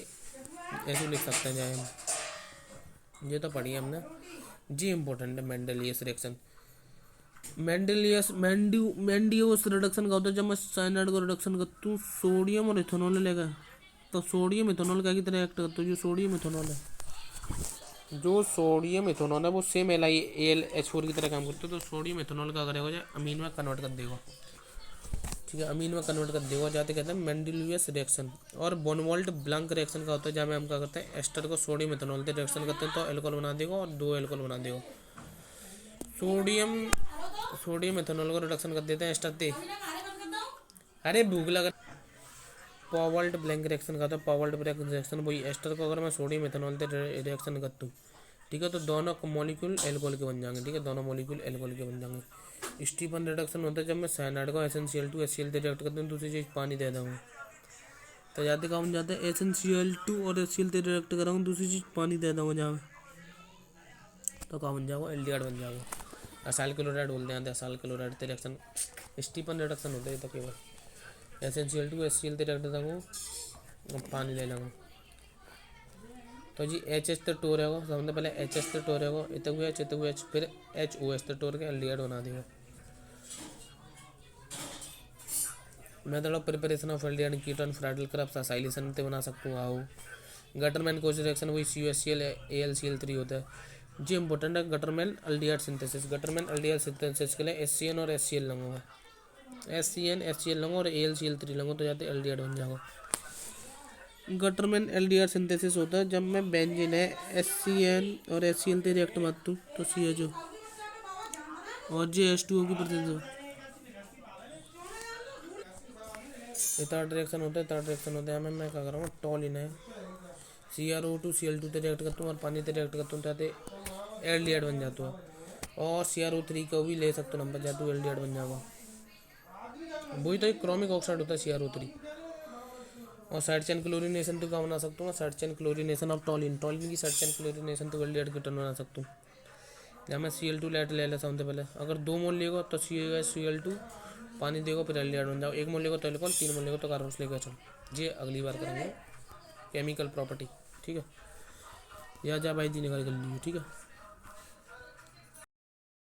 ऐसे लिख सकते हैं जाए हम। ये तो पढ़ी है हमने जी। इम्पोर्टेंट है मेंडेलियस रिएक्शन। मेंडियोस रिडक्शन का होता है, जब मैं साइनाइड को रिडक्शन करता हूँ सोडियम और इथेनॉल लेगा, तो सोडियम इथेनॉल क्या की तरह एक्ट करता है। जो सोडियम इथेनॉल है, जो सोडियम इथेनॉल है वो सेम LiAlH4 की तरह काम करता है, तो सोडियम इथेनॉल का करेगा जो अमीन में कन्वर्ट कर देगा, ठीक है। अमीन में कन्वर्ट कर देगा, जाते कहते हैं मेंडेलियस रिएक्शन। और बोनवॉल्ट ब्लैंक रिएक्शन का होता है, जहाँ में हम क्या करते हैं, एस्टर को सोडियम इथेनॉल से रिएक्शन करते हैं तो एल्कोहल बना देगा और 2 एल्कोहल बना देगा। सोडियम इथेनॉल को रिडक्शन कर देते हैं एस्टर से। अरे भूख लगा। पॉवल्ट ब्लैंक रिएक्शन का होता है, पॉवल्ट ब्लैंक रिएक्शन वही एस्टर को अगर मैं सोडियम इथेनॉल से रिएक्शन करता हूँ, ठीक है, तो दोनों मॉलिक्यूल एल्कोहल के बन जाएंगे, ठीक है, दोनों मॉलिक्यूल एल्कोहल के बन जाएंगे। स्टीफन रिडक्शन होता है जब मैं साइनाइड को SnCl2 HCl से रिएक्ट करता हूँ, दूसरी चीज़ पानी दे दूँगा, तो जाते कहाँ बन जाता है, SnCl2 और HCl से रिएक्ट कराऊँ, दूसरी चीज़ पानी दे दूँगा जहाँ, तो कहाँ बन जाएगा, एल्डिहाइड बन जाएगा। असाइल क्लोराइड बोलते हैं, असाइल क्लोराइड से रिएक्शन स्टीफन रिडक्शन होता है, तो केवल SnCl2 HCl से रिएक्ट करूँगा, पानी ले लूँगा, तो जी HH तो टोर रहेगा, सबसे पहले HH तो टोर रहेगा, इतने फिर HOH तो टोर के एल्डिहाइड बना देगा। Method of preparation of aldehyde ketone Friedel Crafts acylation से बना सकता हूँ। आओ गटरमैन कोच रिएक्शन वही CuHCl AlCl3 होता है जी। इंपॉर्टेंट है Gattermann aldehyde synthesis. Gattermann aldehyde synthesis के लिए SCN और HCl लूँगा, SCN HCl लूँगा और AlCl3 लूँगा, तो जाते एल्डिहाइड बन जाएगा। गटरमैन एल्डिहाइड सिंथेसिस होता है जब मैं बेंजीन है SCN और HCl से रिएक्ट मारता हूँ तो CHO और JH2O की प्रेजेंस। ये थर्ड रिएक्शन होता है, थर्ड रिएक्शन होता है मैं क्या कर रहा हूँ, टॉलिन है CrO2 Cl2 से रिएक्ट करता हूँ और पानी से रिएक्ट करता हूँ, जाते एल्डिहाइड बन जाता है। और CrO3 को भी ले सकते हो नंबर, जाते एल्डिहाइड बन जाएगा। वही तो एक क्रोमिक ऑक्साइड होता है CrO3। और साइड चेन क्लोरीनेशन तो क्या बना सकता हूँ, साइड चेन क्लोरीनेशन ऑफ टॉलिन, टॉलिन की साइड चेन क्लोरीनेशन तो एल्डिहाइड कीटोन बना सकता हूँ। जहाँ मैं Cl2 लेट ले लेता हूँ, पहले अगर 2 मोल लेगा तो Cl2 पानी देगा, फिर एल्डिहाइड बन जाओ। 1 मोल लेगा तो एल्कोहल, 3 मोल लेगा तो कार्बोक्सिलिक लेकर चलो। ये अगली बार करेंगे केमिकल प्रॉपर्टी, ठीक है। या जा भाई जी निकाल कर लीजिए, ठीक है।